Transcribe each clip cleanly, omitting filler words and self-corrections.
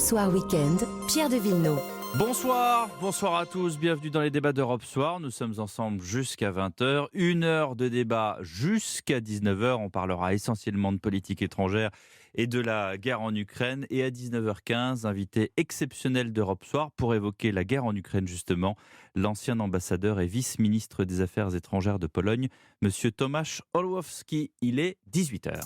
Soir Weekend, Pierre de Villeneuve. Bonsoir à tous, bienvenue dans les débats d'Europe Soir. Nous sommes ensemble jusqu'à 20h, 1 heure de débat jusqu'à 19h. On parlera essentiellement de politique étrangère et de la guerre en Ukraine. Et à 19h15, invité exceptionnel d'Europe Soir pour évoquer la guerre en Ukraine justement, l'ancien ambassadeur et vice-ministre des Affaires étrangères de Pologne, Monsieur Tomasz Orłowski. Il est 18h.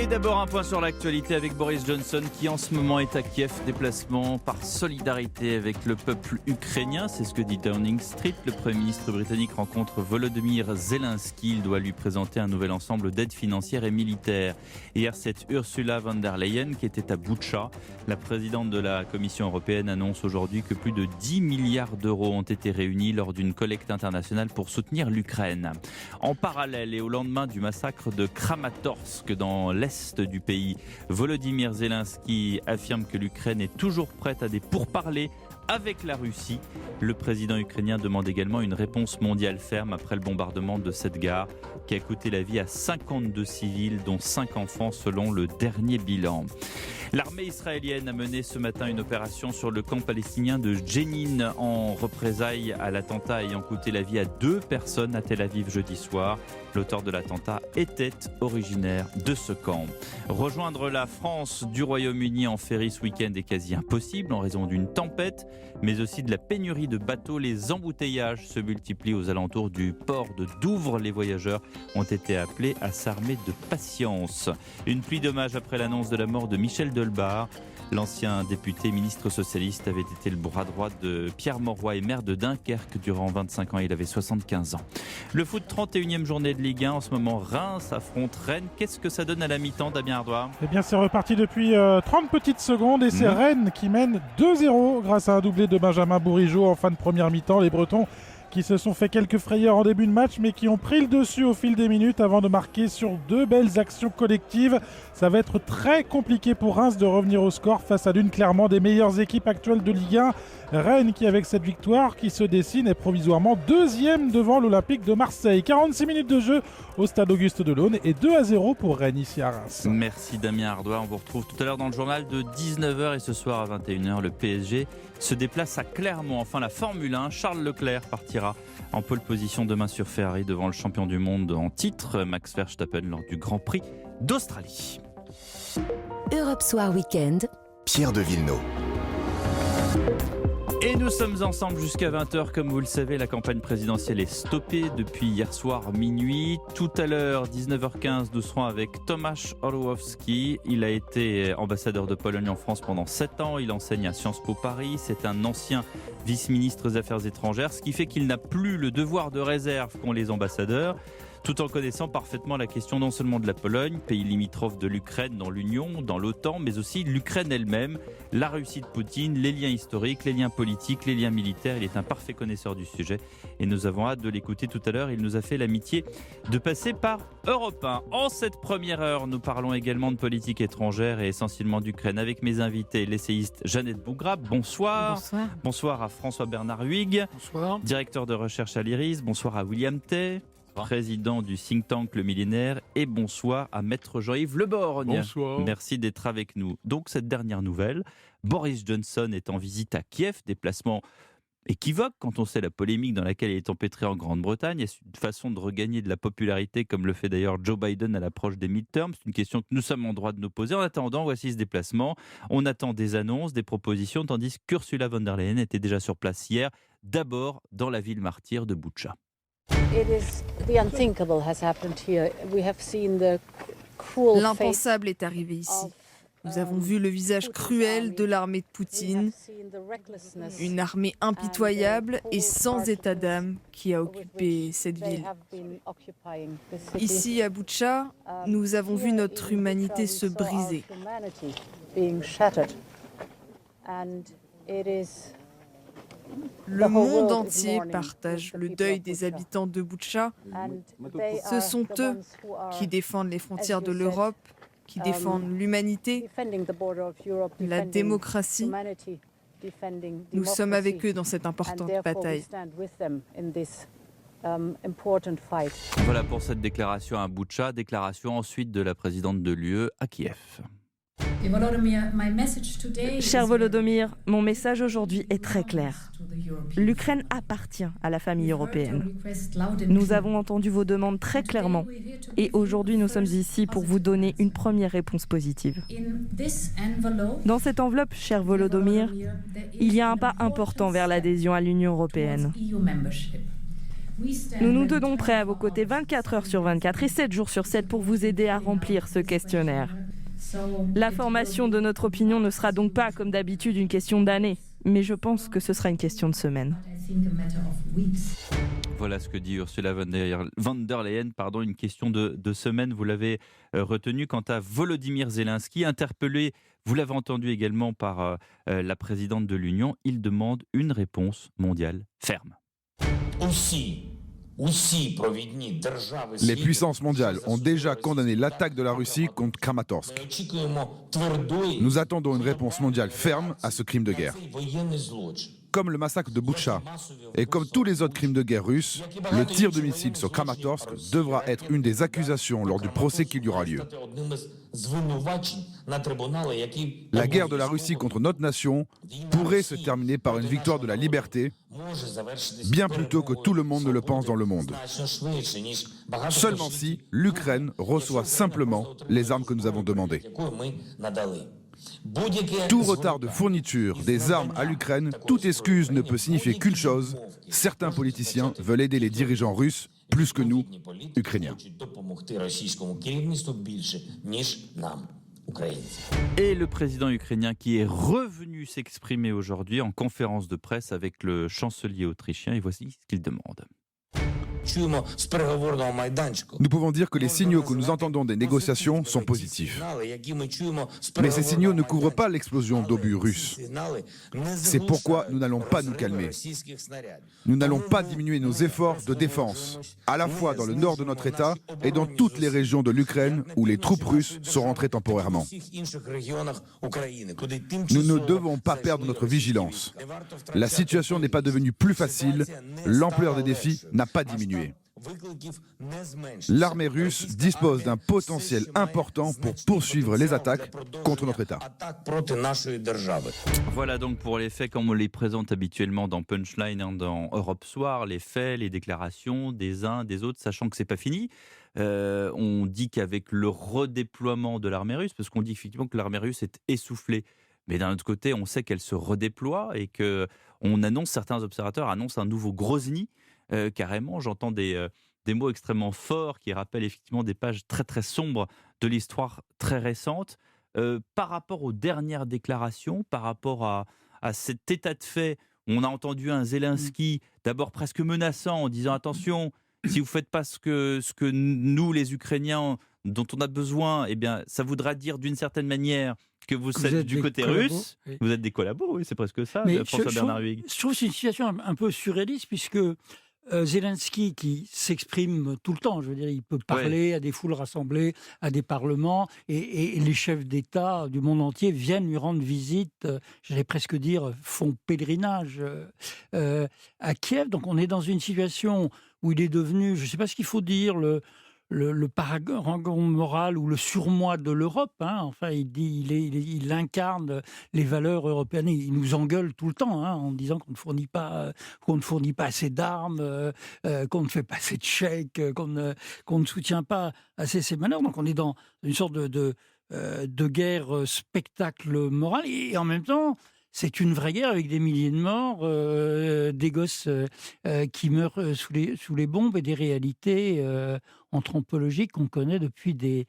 Et d'abord un point sur l'actualité avec Boris Johnson qui en ce moment est à Kiev, déplacement par solidarité avec le peuple ukrainien, c'est ce que dit Downing Street. Le Premier ministre britannique rencontre Volodymyr Zelensky, il doit lui présenter un nouvel ensemble d'aides financières et militaires. Hier c'est Ursula von der Leyen qui était à Boutcha. La présidente de la Commission européenne annonce aujourd'hui que plus de 10 milliards d'euros ont été réunis lors d'une collecte internationale pour soutenir l'Ukraine. En parallèle et au lendemain du massacre de Kramatorsk dans l'Est du pays, Volodymyr Zelensky affirme que l'Ukraine est toujours prête à des pourparlers avec la Russie. Le président ukrainien demande également une réponse mondiale ferme après le bombardement de cette gare qui a coûté la vie à 52 civils, dont 5 enfants selon le dernier bilan. L'armée israélienne a mené ce matin une opération sur le camp palestinien de Jenin en représailles à l'attentat ayant coûté la vie à 2 personnes à Tel Aviv jeudi soir. L'auteur de l'attentat était originaire de ce camp. Rejoindre la France du Royaume-Uni en ferry ce week-end est quasi impossible en raison d'une tempête, mais aussi de la pénurie de bateaux. Les embouteillages se multiplient aux alentours du port de Douvres. Les voyageurs ont été appelés à s'armer de patience. Une pluie d'hommages après l'annonce de la mort de Michel Delbar. L'ancien député ministre socialiste avait été le bras droit de Pierre Mauroy et maire de Dunkerque durant 25 ans. Il avait 75 ans. Le foot, 31e journée de Ligue 1. En ce moment, Reims affronte Rennes. Qu'est-ce que ça donne à la mi-temps, Damien Ardois ? Eh bien, c'est reparti depuis 30 petites secondes et c'est Rennes qui mène 2-0 grâce à un doublé de Benjamin Bourigeaud en fin de première mi-temps. Les Bretons qui se sont fait quelques frayeurs en début de match mais qui ont pris le dessus au fil des minutes avant de marquer sur 2 belles actions collectives. Ça va être très compliqué pour Reims de revenir au score face à l'une clairement des meilleures équipes actuelles de Ligue 1. Rennes qui avec cette victoire qui se dessine est provisoirement 2e devant l'Olympique de Marseille. 46 minutes de jeu au stade Auguste Delaune et 2-0 pour Rennes ici à Reims. Merci Damien Ardois, on vous retrouve tout à l'heure dans le journal de 19h et ce soir à 21h le PSG se déplace à Clermont. Enfin la Formule 1, Charles Leclerc partira en pole position demain sur Ferrari devant le champion du monde en titre Max Verstappen lors du Grand Prix d'Australie. Europe Soir Weekend, Pierre de Villeneuve. Et nous sommes ensemble jusqu'à 20h. Comme vous le savez, la campagne présidentielle est stoppée depuis hier soir minuit. Tout à l'heure, 19h15, nous serons avec Tomasz Orłowski. Il a été ambassadeur de Pologne en France pendant 7 ans. Il enseigne à Sciences Po Paris. C'est un ancien vice-ministre des Affaires étrangères, ce qui fait qu'il n'a plus le devoir de réserve qu'ont les ambassadeurs, tout en connaissant parfaitement la question non seulement de la Pologne, pays limitrophe de l'Ukraine dans l'Union, dans l'OTAN, mais aussi de l'Ukraine elle-même, la Russie de Poutine, les liens historiques, les liens politiques, les liens militaires. Il est un parfait connaisseur du sujet et nous avons hâte de l'écouter tout à l'heure. Il nous a fait l'amitié de passer par Europe 1. En cette première heure, nous parlons également de politique étrangère et essentiellement d'Ukraine avec mes invités, l'essayiste Jeannette Bougrab. Bonsoir. Bonsoir. Bonsoir à François-Bernard Huyghe, Bonsoir. directeur de recherche à l'IRIS. Bonsoir à William Tay, président du think tank Le Millénaire, et bonsoir à Maître Jean-Yves Le Borgne. Bonsoir. Merci d'être avec nous. Donc cette dernière nouvelle, Boris Johnson est en visite à Kiev, déplacement équivoque quand on sait la polémique dans laquelle il est empêtré en Grande-Bretagne. Est-ce une façon de regagner de la popularité comme le fait d'ailleurs Joe Biden à l'approche des midterms? C'est une question que nous sommes en droit de nous poser. En attendant, voici ce déplacement. On attend des annonces, des propositions, tandis qu'Ursula von der Leyen était déjà sur place hier, d'abord dans la ville martyre de Boutcha. L'impensable est arrivé ici. Nous avons vu le visage cruel de l'armée de Poutine, une armée impitoyable et sans état d'âme qui a occupé cette ville. Ici à Boutcha, nous avons vu notre humanité se briser. Le monde entier partage le deuil des habitants de Boutcha. Ce sont eux qui défendent les frontières de l'Europe, qui défendent l'humanité, la démocratie. Nous sommes avec eux dans cette importante bataille. Voilà pour cette déclaration à Boutcha, déclaration ensuite de la présidente de l'UE à Kiev. Cher Volodymyr, mon message aujourd'hui est très clair. L'Ukraine appartient à la famille européenne. Nous avons entendu vos demandes très clairement et aujourd'hui nous sommes ici pour vous donner une première réponse positive. Dans cette enveloppe, cher Volodymyr, il y a un pas important vers l'adhésion à l'Union européenne. Nous nous tenons prêts à vos côtés 24 heures sur 24 et 7 jours sur 7 pour vous aider à remplir ce questionnaire. La formation de notre opinion ne sera donc pas, comme d'habitude, une question d'années, mais je pense que ce sera une question de semaines. Voilà ce que dit Ursula von der Leyen, une question de semaines. Vous l'avez retenu. Quant à Volodymyr Zelensky, interpellé, vous l'avez entendu également par la présidente de l'Union, il demande une réponse mondiale ferme. Les puissances mondiales ont déjà condamné l'attaque de la Russie contre Kramatorsk. Nous attendons une réponse mondiale ferme à ce crime de guerre. Comme le massacre de Boutcha et comme tous les autres crimes de guerre russes, le tir de missiles sur Kramatorsk devra être une des accusations lors du procès qui y aura lieu. La guerre de la Russie contre notre nation pourrait se terminer par une victoire de la liberté, bien plus tôt que tout le monde ne le pense dans le monde. Seulement si l'Ukraine reçoit simplement les armes que nous avons demandées. Tout retard de fourniture des armes à l'Ukraine, toute excuse ne peut signifier qu'une chose: certains politiciens veulent aider les dirigeants russes plus que nous, Ukrainiens. Et le président ukrainien qui est revenu s'exprimer aujourd'hui en conférence de presse avec le chancelier autrichien, et voici ce qu'il demande. Nous pouvons dire que les signaux que nous entendons des négociations sont positifs. Mais ces signaux ne couvrent pas l'explosion d'obus russes. C'est pourquoi nous n'allons pas nous calmer. Nous n'allons pas diminuer nos efforts de défense, à la fois dans le nord de notre État et dans toutes les régions de l'Ukraine où les troupes russes sont rentrées temporairement. Nous ne devons pas perdre notre vigilance. La situation n'est pas devenue plus facile, l'ampleur des défis n'a pas diminué. L'armée russe dispose d'un potentiel important pour poursuivre les attaques contre notre État. Voilà donc pour les faits comme on les présente habituellement dans Punchline, dans Europe Soir, les faits, les déclarations des uns, des autres, sachant que c'est pas fini. On dit qu'avec le redéploiement de l'armée russe, parce qu'on dit effectivement que l'armée russe est essoufflée, mais d'un autre côté, on sait qu'elle se redéploie et que certains observateurs annoncent un nouveau Grozny. Carrément, j'entends des mots extrêmement forts qui rappellent effectivement des pages très très sombres de l'histoire très récente. Par rapport aux dernières déclarations, par rapport à cet état de fait, on a entendu un Zelensky d'abord presque menaçant en disant attention, si vous ne faites pas ce que nous les Ukrainiens dont on a besoin, eh bien, ça voudra dire d'une certaine manière que vous êtes du côté russe. Oui. Vous êtes des collabos, oui, c'est presque ça, François Bernard Huyghe. Je trouve que c'est une situation un peu surréaliste puisque Zelensky qui s'exprime tout le temps, je veux dire, il peut parler à des foules rassemblées, à des parlements, et les chefs d'État du monde entier viennent lui rendre visite, j'allais presque dire, font pèlerinage à Kiev. Donc on est dans une situation où il est devenu, je ne sais pas ce qu'il faut dire, le paragon moral ou le surmoi de l'Europe. Enfin, il incarne les valeurs européennes. Il nous engueule tout le temps en disant qu'on ne fournit pas assez d'armes, qu'on ne fait pas assez de chèques, qu'on ne soutient pas assez ces manœuvres. Donc on est dans une sorte de guerre spectacle moral. Et en même temps, c'est une vraie guerre avec des milliers de morts, des gosses qui meurent sous les bombes et des réalités anthropologiques qu'on connaît depuis des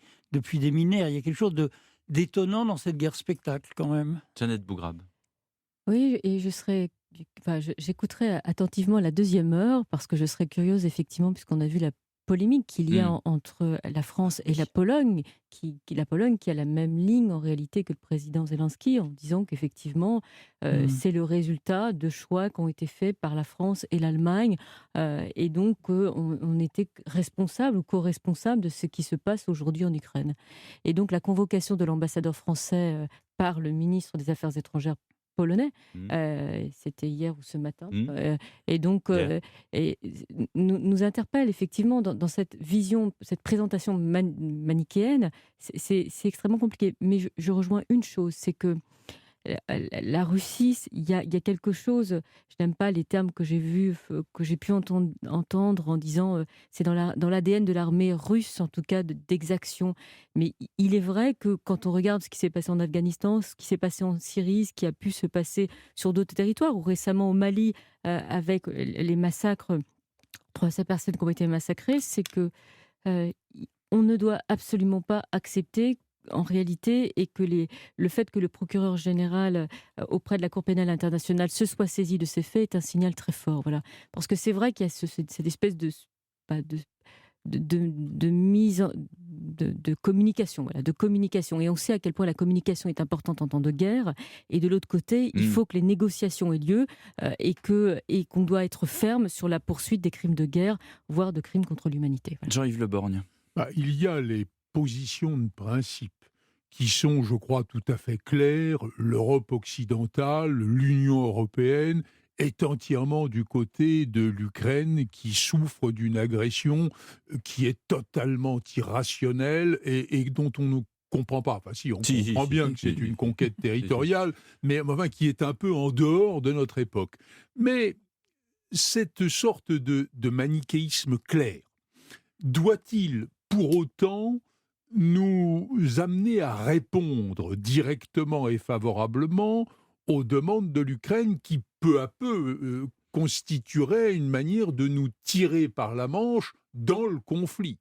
millénaires. Il y a quelque chose d'étonnant dans cette guerre spectacle quand même. Jeannette Bougrab. Oui, et j'écouterai attentivement la deuxième heure parce que je serais curieuse effectivement puisqu'on a vu la polémique qu'il y a entre la France et la Pologne, la Pologne qui a la même ligne en réalité que le président Zelensky, en disant qu'effectivement c'est le résultat de choix qui ont été faits par la France et l'Allemagne, et donc on était responsable ou co-responsable de ce qui se passe aujourd'hui en Ukraine. Et donc la convocation de l'ambassadeur français par le ministre des Affaires étrangères polonais. C'était hier ou ce matin. Et donc, nous interpelle effectivement dans cette vision, cette présentation manichéenne. C'est extrêmement compliqué. Mais je rejoins une chose, c'est que la Russie, il y a quelque chose, je n'aime pas les termes que j'ai pu entendre en disant c'est dans l'ADN de l'armée russe, en tout cas d'exaction. Mais il est vrai que quand on regarde ce qui s'est passé en Afghanistan, ce qui s'est passé en Syrie, ce qui a pu se passer sur d'autres territoires, ou récemment au Mali, avec les massacres, 300 personnes qui ont été massacrées, c'est que on ne doit absolument pas accepter en réalité, et que le fait que le procureur général auprès de la Cour pénale internationale se soit saisi de ces faits est un signal très fort. Voilà. Parce que c'est vrai qu'il y a cette espèce de mise de communication, de communication. Et on sait à quel point la communication est importante en temps de guerre. Et de l'autre côté, il faut que les négociations aient lieu et qu'on doit être ferme sur la poursuite des crimes de guerre, voire de crimes contre l'humanité. Voilà. Jean-Yves Le Borgne. Il y a les positions de principe qui sont, je crois, tout à fait claires. L'Europe occidentale, l'Union européenne est entièrement du côté de l'Ukraine qui souffre d'une agression qui est totalement irrationnelle et dont on ne comprend pas. Enfin, si, on comprend bien que c'est une conquête territoriale, mais enfin, qui est un peu en dehors de notre époque. Mais cette sorte de manichéisme clair, doit-il pour autant nous amener à répondre directement et favorablement aux demandes de l'Ukraine qui, peu à peu, constituerait une manière de nous tirer par la manche dans le conflit.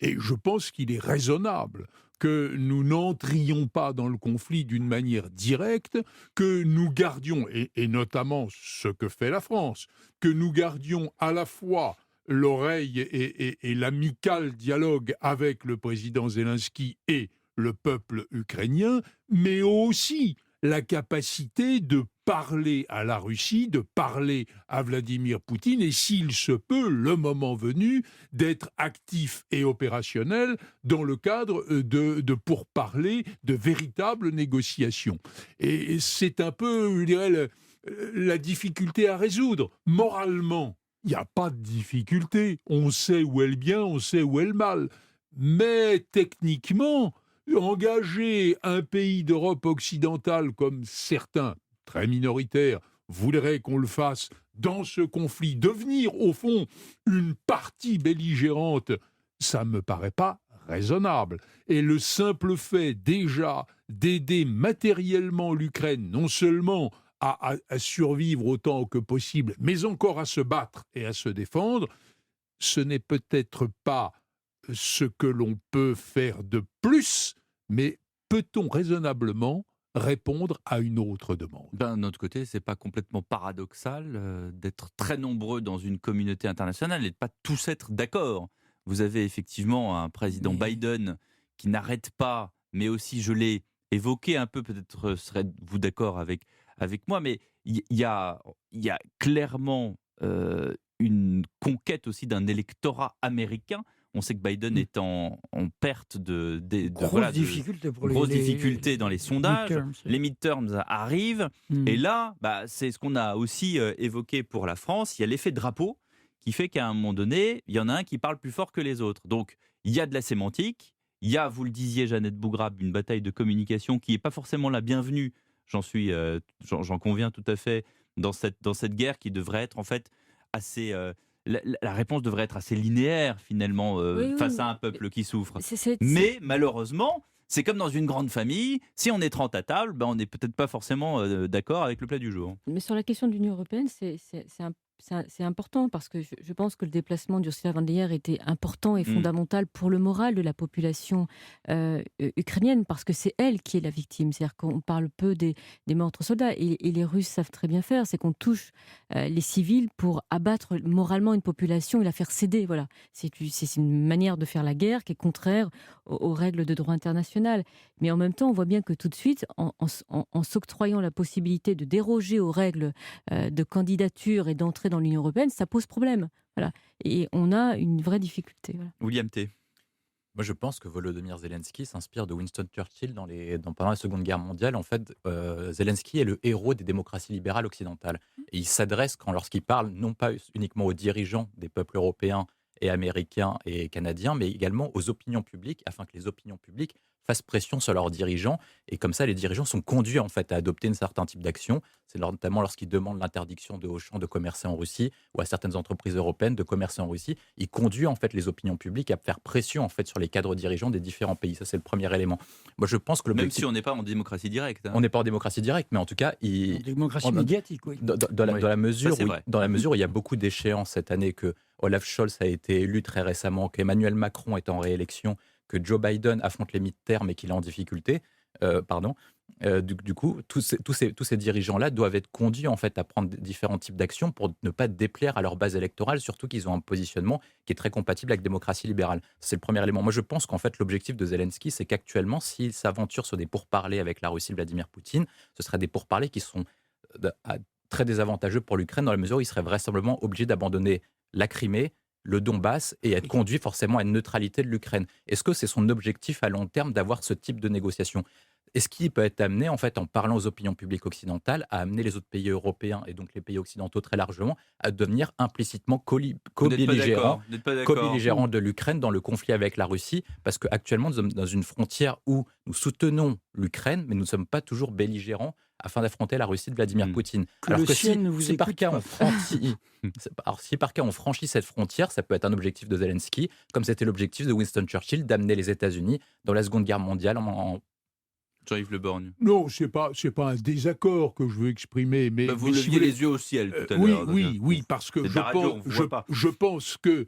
Et je pense qu'il est raisonnable que nous n'entrions pas dans le conflit d'une manière directe, que nous gardions, et notamment ce que fait la France, que nous gardions à la fois l'oreille et l'amical dialogue avec le président Zelensky et le peuple ukrainien, mais aussi la capacité de parler à la Russie, de parler à Vladimir Poutine, et s'il se peut, le moment venu, d'être actif et opérationnel dans le cadre de pourparlers, de véritables négociations. Et c'est un peu, je dirais, la difficulté à résoudre. Moralement, il n'y a pas de difficulté. On sait où est le bien, on sait où est le mal. Mais techniquement, engager un pays d'Europe occidentale comme certains, très minoritaires, voudraient qu'on le fasse dans ce conflit, devenir au fond une partie belligérante, ça ne me paraît pas raisonnable. Et le simple fait déjà d'aider matériellement l'Ukraine, non seulement à survivre autant que possible, mais encore à se battre et à se défendre, ce n'est peut-être pas ce que l'on peut faire de plus, mais peut-on raisonnablement répondre à une autre demande? D'un autre côté, c'est pas complètement paradoxal d'être très nombreux dans une communauté internationale et de pas tous être d'accord. Vous avez effectivement un président Biden qui n'arrête pas, mais aussi, je l'ai évoqué un peu, peut-être serez-vous d'accord avec moi, mais il y a clairement une conquête aussi d'un électorat américain. On sait que Biden est en perte de grosses difficultés dans les sondages. Midterms. Les midterms arrivent. Et là, c'est ce qu'on a aussi évoqué pour la France. Il y a l'effet drapeau qui fait qu'à un moment donné, il y en a un qui parle plus fort que les autres. Donc, il y a de la sémantique. Il y a, vous le disiez, Jeannette Bougrab, une bataille de communication qui n'est pas forcément la bienvenue. J'en conviens tout à fait dans cette guerre qui devrait être en fait assez. La réponse devrait être assez linéaire finalement face à un peuple qui souffre. Mais malheureusement, c'est comme dans une grande famille. Si on est 30 à table, on n'est peut-être pas forcément d'accord avec le plat du jour. Mais sur la question de l'Union européenne, c'est important parce que je pense que le déplacement d'Ursula von der Leyen était important et fondamental pour le moral de la population ukrainienne parce que c'est elle qui est la victime. C'est-à-dire qu'on parle peu des morts entre soldats et les Russes savent très bien faire, c'est qu'on touche les civils pour abattre moralement une population et la faire céder. Voilà. C'est une manière de faire la guerre qui est contraire aux règles de droit international. Mais en même temps, on voit bien que tout de suite, en s'octroyant la possibilité de déroger aux règles de candidature et d'entrée dans l'Union européenne, ça pose problème. Voilà. Et on a une vraie difficulté. Voilà. William T. Moi, je pense que Volodymyr Zelensky s'inspire de Winston Churchill pendant la Seconde Guerre mondiale. En fait, Zelensky est le héros des démocraties libérales occidentales. Et il s'adresse, lorsqu'il parle, non pas uniquement aux dirigeants des peuples européens et américains et canadiens, mais également aux opinions publiques, afin que les opinions publiques fassent pression sur leurs dirigeants. Et comme ça, les dirigeants sont conduits en fait à adopter un certain type d'action. C'est notamment lorsqu'ils demandent l'interdiction de Auchan de commercer en Russie ou à certaines entreprises européennes de commercer en Russie. Il conduit en fait les opinions publiques à faire pression en fait sur les cadres dirigeants des différents pays. Ça, c'est le premier élément. Moi, je pense que même si on n'est pas en démocratie directe. On n'est pas en démocratie directe, mais en tout cas, démocratie médiatique, oui. Dans la mesure où il y a beaucoup d'échéances cette année, que Olaf Scholz a été élu très récemment, qu'Emmanuel Macron est en réélection, que Joe Biden affronte les midterms et qu'il est en difficulté, du coup, tous ces dirigeants-là doivent être conduits en fait à prendre différents types d'actions pour ne pas déplaire à leur base électorale, surtout qu'ils ont un positionnement qui est très compatible avec la démocratie libérale. C'est le premier élément. Moi, je pense qu'en fait, l'objectif de Zelensky, c'est qu'actuellement, s'il s'aventure sur des pourparlers avec la Russie de Vladimir Poutine, ce seraient des pourparlers qui sont très désavantageux pour l'Ukraine, dans la mesure où il serait vraisemblablement obligé d'abandonner la Crimée, le Donbass, et être conduit forcément à une neutralité de l'Ukraine. Est-ce que c'est son objectif à long terme d'avoir ce type de négociation ? Est-ce qu'il peut être amené, en fait, en parlant aux opinions publiques occidentales, à amener les autres pays européens, et donc les pays occidentaux très largement, à devenir implicitement co-belligérants de l'Ukraine dans le conflit avec la Russie? Parce qu'actuellement, nous sommes dans une frontière où nous soutenons l'Ukraine, mais nous ne sommes pas toujours belligérants afin d'affronter la Russie de Vladimir Poutine. Alors que si par cas on franchit cette frontière, ça peut être un objectif de Zelensky, comme c'était l'objectif de Winston Churchill d'amener les États-Unis dans la Seconde Guerre mondiale Jean-Yves Le Borgne. Non, c'est pas un désaccord que je veux exprimer, mais vous leviez les yeux au ciel tout à l'heure. Oui, parce que je pense que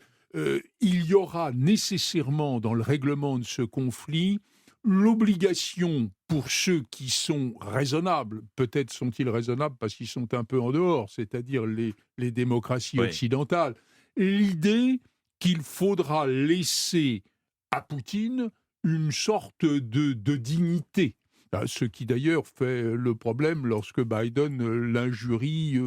il y aura nécessairement dans le règlement de ce conflit l'obligation pour ceux qui sont raisonnables, peut-être sont-ils raisonnables parce qu'ils sont un peu en dehors, c'est-à-dire les démocraties occidentales, l'idée qu'il faudra laisser à Poutine une sorte de dignité. Ce qui d'ailleurs fait le problème lorsque Biden l'injurie,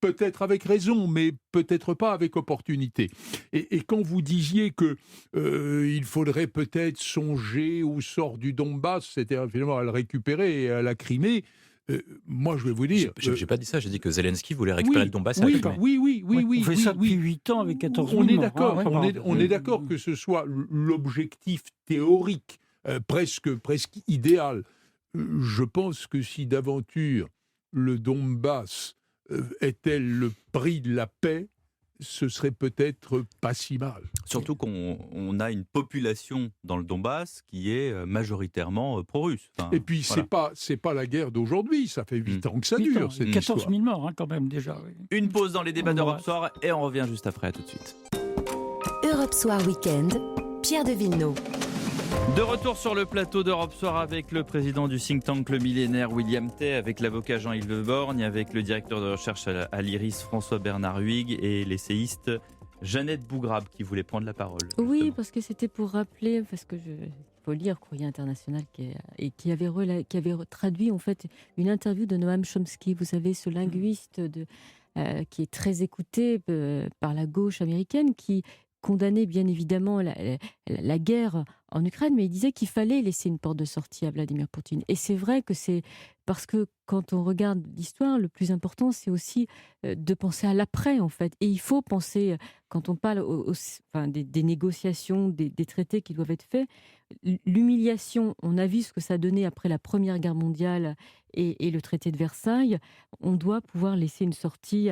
peut-être avec raison, mais peut-être pas avec opportunité. Et quand vous disiez que il faudrait peut-être songer au sort du Donbass, c'est-à-dire finalement à le récupérer et à la Crimée, moi je vais vous dire... J'ai pas dit ça, j'ai dit que Zelensky voulait récupérer le Donbass et la Crimée. Oui. On fait ça depuis 8 ans avec 14 000 On est d'accord, on est d'accord que ce soit l'objectif théorique, presque idéal. Je pense que si d'aventure le Donbass est-elle le prix de la paix, ce serait peut-être pas si mal. Surtout qu'on a une population dans le Donbass qui est majoritairement pro-russe. Enfin, et puis c'est pas la guerre d'aujourd'hui, ça fait 8 ans que ça dure. 14 000 morts quand même déjà. Oui. Une pause dans les débats d'Europe Soir et on revient juste après, à tout de suite. Europe Soir Weekend, Pierre de Villeneuve. De retour sur le plateau d'Europe Soir avec le président du think tank Le Millénaire, William Tay, avec l'avocat Jean-Yves Le Borgne, avec le directeur de recherche à l'IRIS, François-Bernard Huyghe, et l'essayiste Jeannette Bougrabe qui voulait prendre la parole. Oui, parce que c'était pour rappeler, parce que il faut lire Courrier International qui avait traduit en fait une interview de Noam Chomsky, vous savez, ce linguiste qui est très écouté par la gauche américaine, qui condamnait bien évidemment la guerre en Ukraine, mais il disait qu'il fallait laisser une porte de sortie à Vladimir Poutine. Et c'est vrai que c'est parce que quand on regarde l'histoire, le plus important, c'est aussi de penser à l'après, en fait. Et il faut penser, quand on parle des négociations, des traités qui doivent être faits, l'humiliation, on a vu ce que ça donnait après la Première Guerre mondiale et le traité de Versailles. On doit pouvoir laisser une sortie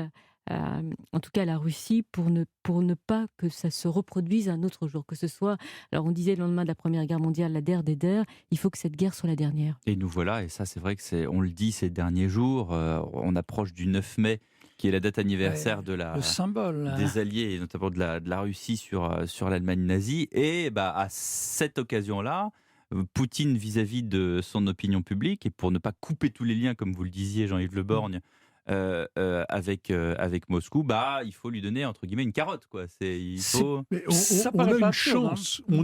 en tout cas la Russie, pour ne pas que ça se reproduise un autre jour, que ce soit, alors on disait le lendemain de la Première Guerre mondiale, la der des der, il faut que cette guerre soit la dernière. Et nous voilà, et ça c'est vrai que on le dit ces derniers jours, on approche du 9 mai, qui est la date anniversaire le symbole, des Alliés, et notamment de la Russie sur l'Allemagne nazie, et à cette occasion-là, Poutine vis-à-vis de son opinion publique, et pour ne pas couper tous les liens, comme vous le disiez Jean-Yves Le Borgne, avec Moscou, il faut lui donner entre guillemets une carotte, quoi. On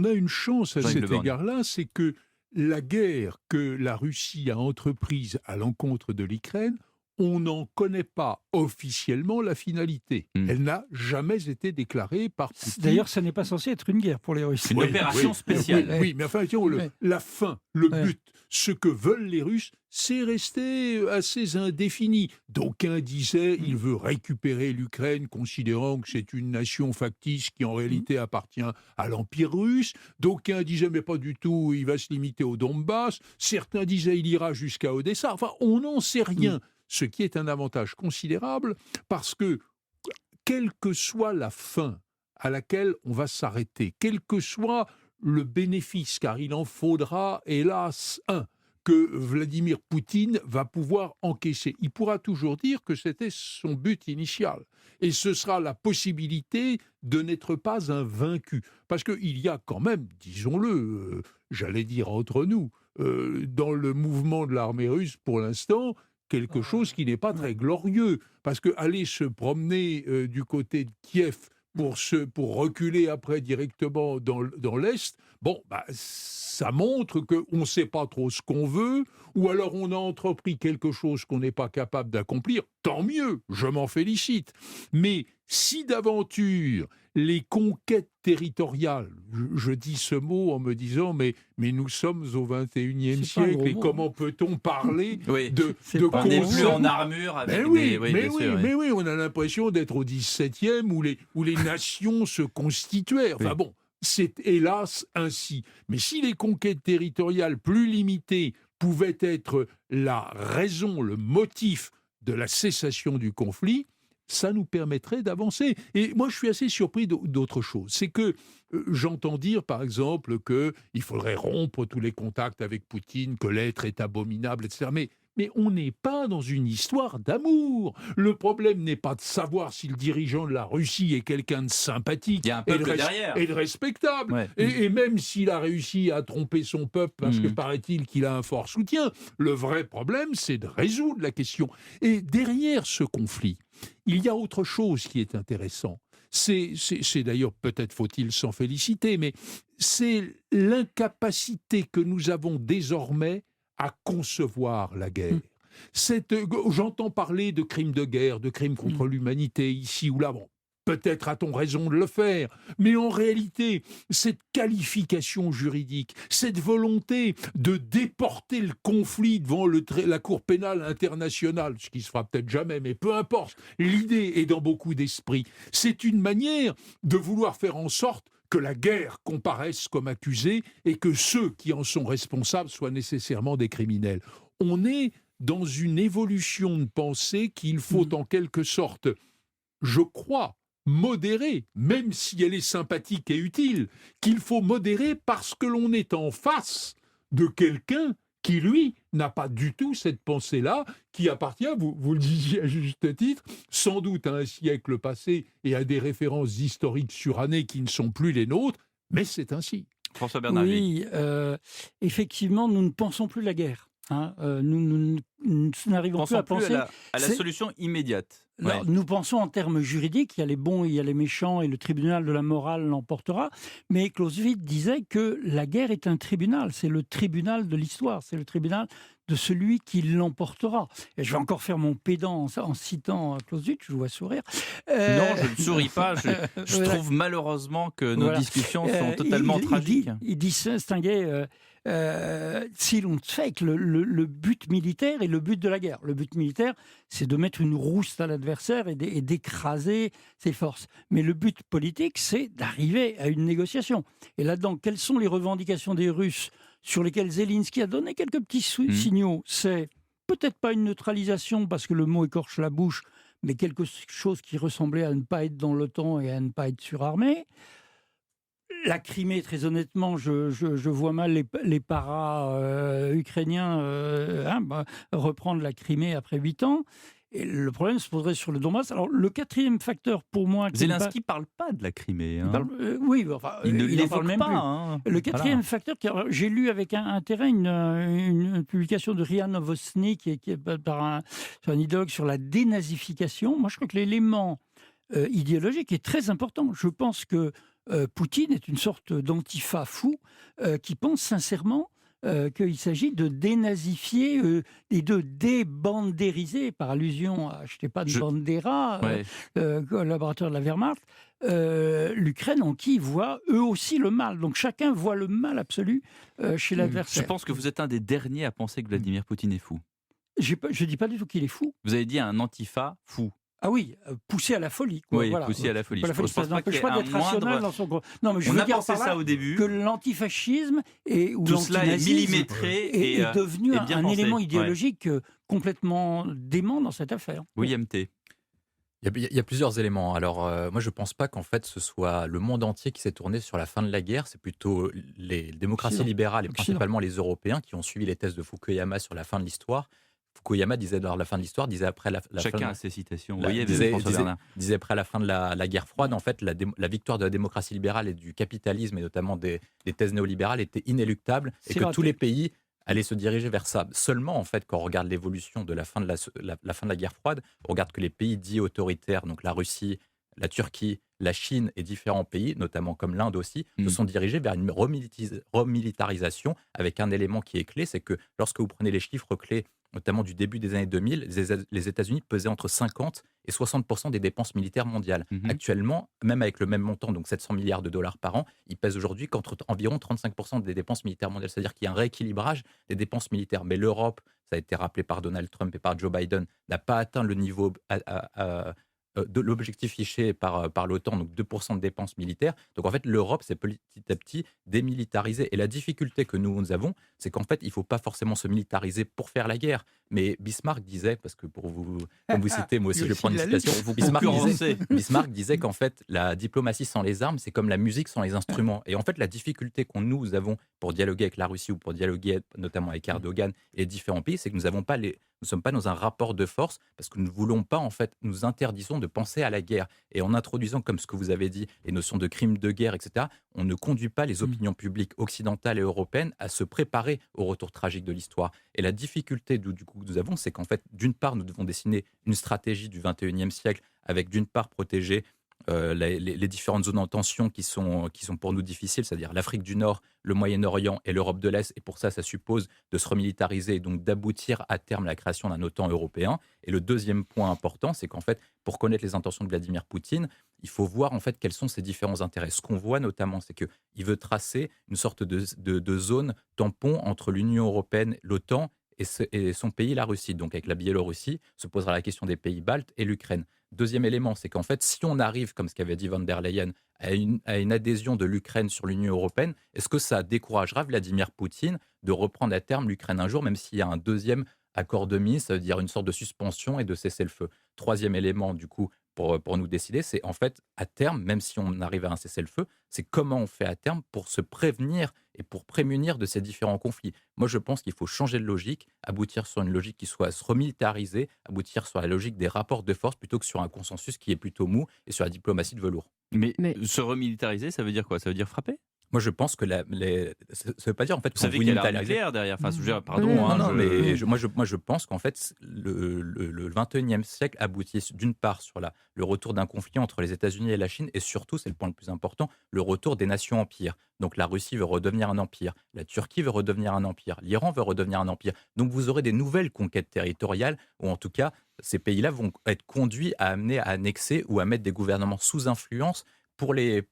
a une chance à cet égard-là, c'est que la guerre que la Russie a entreprise à l'encontre de l'Ukraine, on n'en connaît pas officiellement la finalité. Elle n'a jamais été déclarée par Poutine. D'ailleurs, ça n'est pas censé être une guerre pour les Russes. Une opération spéciale. Oui, mais enfin, la fin, le but, ce que veulent les Russes, c'est resté assez indéfini. D'aucuns disaient il veut récupérer l'Ukraine, considérant que c'est une nation factice qui en réalité appartient à l'Empire russe. D'aucuns disaient mais pas du tout, il va se limiter au Donbass. Certains disaient il ira jusqu'à Odessa. Enfin, on n'en sait rien. Ce qui est un avantage considérable, parce que, quelle que soit la fin à laquelle on va s'arrêter, quel que soit le bénéfice, car il en faudra, hélas, un, que Vladimir Poutine va pouvoir encaisser. Il pourra toujours dire que c'était son but initial. Et ce sera la possibilité de n'être pas un vaincu. Parce qu'il y a quand même, disons-le, j'allais dire entre nous, dans le mouvement de l'armée russe pour l'instant, quelque chose qui n'est pas très glorieux. Parce qu'aller se promener du côté de Kiev pour reculer après directement dans l'Est, ça montre qu'on ne sait pas trop ce qu'on veut, ou alors on a entrepris quelque chose qu'on n'est pas capable d'accomplir. Tant mieux, je m'en félicite. Mais si d'aventure les conquêtes territoriales, je dis ce mot en me disant mais nous sommes au XXIe siècle et comment peut-on parler de on n'est plus en armure avec mais oui, on a l'impression d'être au XVIIe où les nations se constituaient. Enfin bon, c'est hélas ainsi. Mais si les conquêtes territoriales plus limitées pouvaient être la raison, le motif de la cessation du conflit, ça nous permettrait d'avancer. Et moi, je suis assez surpris d'autre chose. C'est que j'entends dire, par exemple, qu'il faudrait rompre tous les contacts avec Poutine, que l'être est abominable, etc. Mais on n'est pas dans une histoire d'amour. Le problème n'est pas de savoir si le dirigeant de la Russie est quelqu'un de sympathique et de respectable. Ouais. Et même s'il a réussi à tromper son peuple, parce que paraît-il qu'il a un fort soutien, le vrai problème, c'est de résoudre la question. Et derrière ce conflit, il y a autre chose qui est intéressant. C'est d'ailleurs, peut-être faut-il s'en féliciter, mais c'est l'incapacité que nous avons désormais à concevoir la guerre. J'entends parler de crimes de guerre, de crimes contre l'humanité, ici ou là. Bon, peut-être a-t-on raison de le faire, mais en réalité, cette qualification juridique, cette volonté de déporter le conflit devant la Cour pénale internationale, ce qui se fera peut-être jamais, mais peu importe, l'idée est dans beaucoup d'esprits. C'est une manière de vouloir faire en sorte que la guerre comparaisse comme accusée et que ceux qui en sont responsables soient nécessairement des criminels. On est dans une évolution de pensée qu'il faut en quelque sorte, je crois, modérer, même si elle est sympathique et utile, qu'il faut modérer parce que l'on est en face de quelqu'un qui, lui, n'a pas du tout cette pensée-là, qui appartient, vous le disiez à juste titre, sans doute à un siècle passé et à des références historiques surannées qui ne sont plus les nôtres, mais c'est ainsi. François Bernard. Oui, effectivement, nous ne pensons plus la guerre. Nous n'arrivons plus à penser à la solution immédiate. Alors, nous pensons en termes juridiques, il y a les bons, il y a les méchants, et le tribunal de la morale l'emportera. Mais Clausewitz disait que la guerre est un tribunal, c'est le tribunal de l'histoire, c'est le tribunal de celui qui l'emportera. Et je vais encore faire mon pédant en citant Clausewitz, je vous vois sourire. Non, je ne souris pas, je trouve malheureusement que nos discussions sont totalement tragiques. Il distinguait Ziel und Zweck, le but militaire et le but de la guerre. Le but militaire, c'est de mettre une rouste à l'adversaire et d'écraser ses forces. Mais le but politique, c'est d'arriver à une négociation. Et là-dedans, quelles sont les revendications des Russes sur lesquelles Zelensky a donné quelques petits signaux? C'est peut-être pas une neutralisation, parce que le mot écorche la bouche, mais quelque chose qui ressemblait à ne pas être dans l'OTAN et à ne pas être surarmé. La Crimée, très honnêtement, je vois mal les para-ukrainiens reprendre la Crimée après 8 ans. Et le problème se poserait sur le Donbass. Alors, le quatrième facteur pour moi... Zelensky ne parle pas de la Crimée. Oui, enfin, il ne en parle même pas. Plus. Le quatrième facteur, j'ai lu avec intérêt une publication de Ria Novosny qui est par un idéologue sur la dénazification. Moi, je crois que l'élément idéologique est très important. Je pense que Poutine est une sorte d'antifa fou qui pense sincèrement qu'il s'agit de dénazifier et de débandériser, par allusion à Stepan Bandera, collaborateur de la Wehrmacht, l'Ukraine, en qui ils voient eux aussi le mal. Donc chacun voit le mal absolu chez l'adversaire. Je pense que vous êtes un des derniers à penser que Vladimir Poutine est fou. Je ne dis pas du tout qu'il est fou. Vous avez dit un antifa fou. Ah oui, poussé à la folie. Quoi. Oui, voilà. poussé à la folie. Ça n'empêche pas d'être rationnel dans son... Non, mais je veux dire par là ça au début. Que l'antifascisme ou tout cela est millimétré est devenu un élément idéologique complètement dément dans cette affaire. William T. Il y a plusieurs éléments. Alors, moi, je ne pense pas qu'en fait, ce soit le monde entier qui s'est tourné sur la fin de la guerre. C'est plutôt les démocraties libérales et principalement les Européens qui ont suivi les thèses de Fukuyama sur la fin de l'histoire. Fukuyama disait lors de la fin de l'histoire, disait après la Chacun fin a ses citations. Disait après la fin de la guerre froide, en fait, la victoire de la démocratie libérale et du capitalisme, et notamment des thèses néolibérales, était inéluctable et que tous les pays allaient se diriger vers ça. Seulement, en fait, quand on regarde l'évolution de la fin de la guerre froide, on regarde que les pays dits autoritaires, donc la Russie, la Turquie, la Chine et différents pays, notamment comme l'Inde aussi, se sont dirigés vers une remilitarisation avec un élément qui est clé, c'est que lorsque vous prenez les chiffres clés, notamment du début des années 2000, les États-Unis pesaient entre 50 et 60% des dépenses militaires mondiales. Actuellement, même avec le même montant, donc 700 milliards de dollars par an, ils pèsent aujourd'hui qu'entre environ 35% des dépenses militaires mondiales. C'est-à-dire qu'il y a un rééquilibrage des dépenses militaires. Mais l'Europe, ça a été rappelé par Donald Trump et par Joe Biden, n'a pas atteint le niveau de l'objectif fiché par l'OTAN, donc 2% de dépenses militaires. Donc en fait, l'Europe s'est petit à petit démilitarisée. Et la difficulté que nous avons, c'est qu'en fait, il ne faut pas forcément se militariser pour faire la guerre. Mais Bismarck disait, parce que comme vous citez, moi aussi je prends une citation, Bismarck disait qu'en fait, la diplomatie sans les armes, c'est comme la musique sans les instruments. Et en fait, la difficulté nous avons pour dialoguer avec la Russie ou pour dialoguer notamment avec Erdogan et différents pays, c'est que nous ne sommes pas dans un rapport de force parce que nous ne voulons pas, en fait, nous interdisons de penser à la guerre. Et en introduisant, comme ce que vous avez dit, les notions de crimes de guerre, etc., on ne conduit pas les opinions publiques occidentales et européennes à se préparer au retour tragique de l'histoire. Et la difficulté du coup que nous avons, c'est qu'en fait, d'une part, nous devons dessiner une stratégie du 21e siècle avec, d'une part, protéger les différentes zones en tension qui sont pour nous difficiles, c'est-à-dire l'Afrique du Nord, le Moyen-Orient et l'Europe de l'Est. Et pour ça, ça suppose de se remilitariser et donc d'aboutir à terme à la création d'un OTAN européen. Et le deuxième point important, c'est qu'en fait, pour connaître les intentions de Vladimir Poutine, il faut voir en fait quels sont ses différents intérêts. Ce qu'on voit notamment, c'est qu'il veut tracer une sorte de zone tampon entre l'Union européenne, l'OTAN et son pays, la Russie. Donc avec la Biélorussie, se posera la question des pays baltes et l'Ukraine. Deuxième élément, c'est qu'en fait, si on arrive, comme ce qu'avait dit von der Leyen, à une adhésion de l'Ukraine sur l'Union européenne, est-ce que ça découragera Vladimir Poutine de reprendre à terme l'Ukraine un jour, même s'il y a un deuxième accord de Minsk, ça veut dire une sorte de suspension et de cessez-le-feu. Troisième élément, du coup, pour nous décider, c'est en fait, à terme, même si on arrive à un cessez-le-feu, c'est comment on fait à terme pour se prévenir et pour prémunir de ces différents conflits. Moi, je pense qu'il faut changer de logique, aboutir sur une logique qui soit se remilitariser, aboutir sur la logique des rapports de force plutôt que sur un consensus qui est plutôt mou et sur la diplomatie de velours. Mais se remilitariser, ça veut dire quoi? Ça veut dire frapper? Moi, je pense que ça ne veut pas dire en fait. Vous savez qu'il y a l'arme nucléaire derrière. Enfin, pardon. Mais moi, je pense qu'en fait, le 21e siècle aboutit d'une part sur le retour d'un conflit entre les États-Unis et la Chine, et surtout, c'est le point le plus important, le retour des nations empires. Donc, la Russie veut redevenir un empire, la Turquie veut redevenir un empire, l'Iran veut redevenir un empire. Donc, vous aurez des nouvelles conquêtes territoriales, ou en tout cas, ces pays-là vont être conduits à amener à annexer ou à mettre des gouvernements sous influence pour les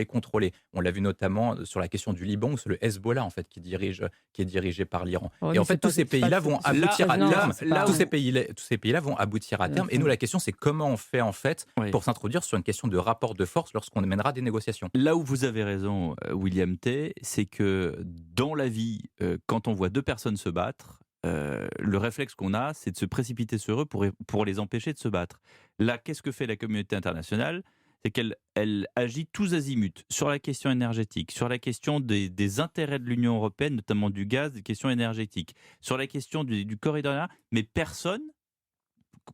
contrôler. On l'a vu notamment sur la question du Liban, où c'est le Hezbollah en fait qui est dirigé par l'Iran. Et en fait, tous ces pays-là vont aboutir à terme. Tous ces pays-là vont aboutir à terme. Et nous, la question, c'est comment on fait en fait pour s'introduire sur une question de rapport de force lorsqu'on mènera des négociations. Là où vous avez raison, William T, c'est que dans la vie, quand on voit deux personnes se battre, le réflexe qu'on a, c'est de se précipiter sur eux pour les empêcher de se battre. Là, qu'est-ce que fait la communauté internationale? C'est qu'elle agit tous azimuts sur la question énergétique, sur la question des intérêts de l'Union européenne, notamment du gaz, des questions énergétiques, sur la question du corridor, mais personne,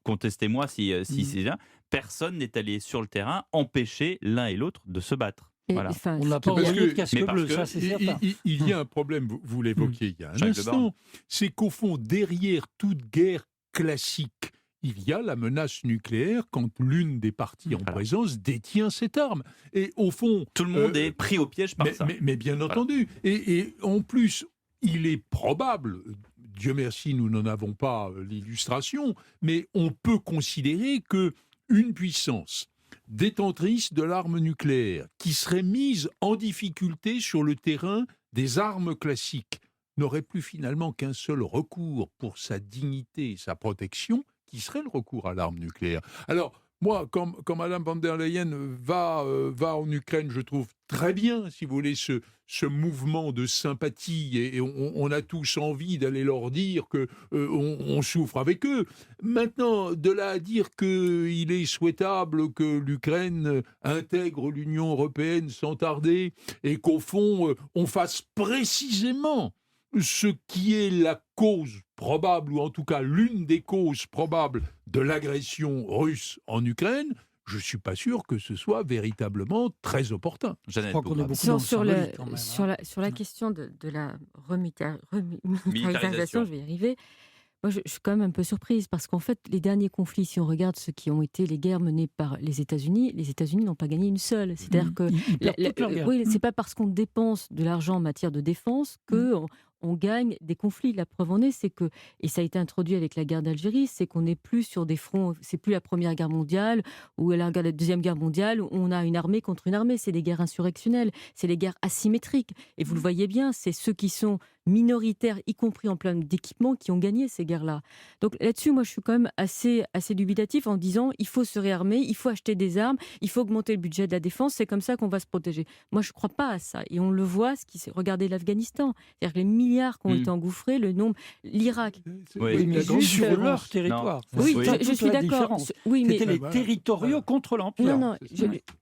contestez-moi si c'est là, personne n'est allé sur le terrain empêcher l'un et l'autre de se battre. Voilà. On n'a pas envoyé de casque bleu, ça c'est certain. Il y a un problème, vous l'évoquiez il y a un instant, c'est qu'au fond, derrière toute guerre classique, il y a la menace nucléaire quand l'une des parties en présence détient cette arme. Et au fond... Tout le monde est pris au piège par ça. Mais bien entendu. Et en plus, il est probable, Dieu merci, nous n'en avons pas l'illustration, mais on peut considérer que une puissance détentrice de l'arme nucléaire qui serait mise en difficulté sur le terrain des armes classiques n'aurait plus finalement qu'un seul recours pour sa dignité et sa protection, qui serait le recours à l'arme nucléaire. Alors, moi, quand Mme von der Leyen va en Ukraine, je trouve très bien, si vous voulez, ce mouvement de sympathie, et on a tous envie d'aller leur dire qu'on souffre avec eux. Maintenant, de là à dire qu'il est souhaitable que l'Ukraine intègre l'Union européenne sans tarder, et qu'au fond, on fasse précisément ce qui est la cause probable, ou en tout cas l'une des causes probables de l'agression russe en Ukraine, je ne suis pas sûr que ce soit véritablement très opportun. Jeannette, sur la question de la remilitarisation, je vais y arriver. Moi, je suis quand même un peu surprise parce qu'en fait, les derniers conflits, si on regarde ceux qui ont été les guerres menées par les États-Unis n'ont pas gagné une seule. C'est-à-dire que c'est pas parce qu'on dépense de l'argent en matière de défense que on gagne des conflits. La preuve en est, c'est que, et ça a été introduit avec la guerre d'Algérie, c'est qu'on n'est plus sur des fronts, c'est plus la Première Guerre mondiale ou la Deuxième Guerre mondiale où on a une armée contre une armée. C'est des guerres insurrectionnelles, c'est les guerres asymétriques. Et vous le voyez bien, c'est ceux qui sont minoritaires, y compris en plein d'équipement, qui ont gagné ces guerres-là. Donc là-dessus, moi, je suis quand même assez dubitatif en disant il faut se réarmer, il faut acheter des armes, il faut augmenter le budget de la défense, c'est comme ça qu'on va se protéger. Moi, je ne crois pas à ça. Et on le voit, regardez l'Afghanistan. C'est-à-dire que les milliards qui ont été engouffrés, le nombre... L'Irak... mais sur leur territoire. Oui, je suis d'accord. C'était les territoriaux contre l'Empire. Non,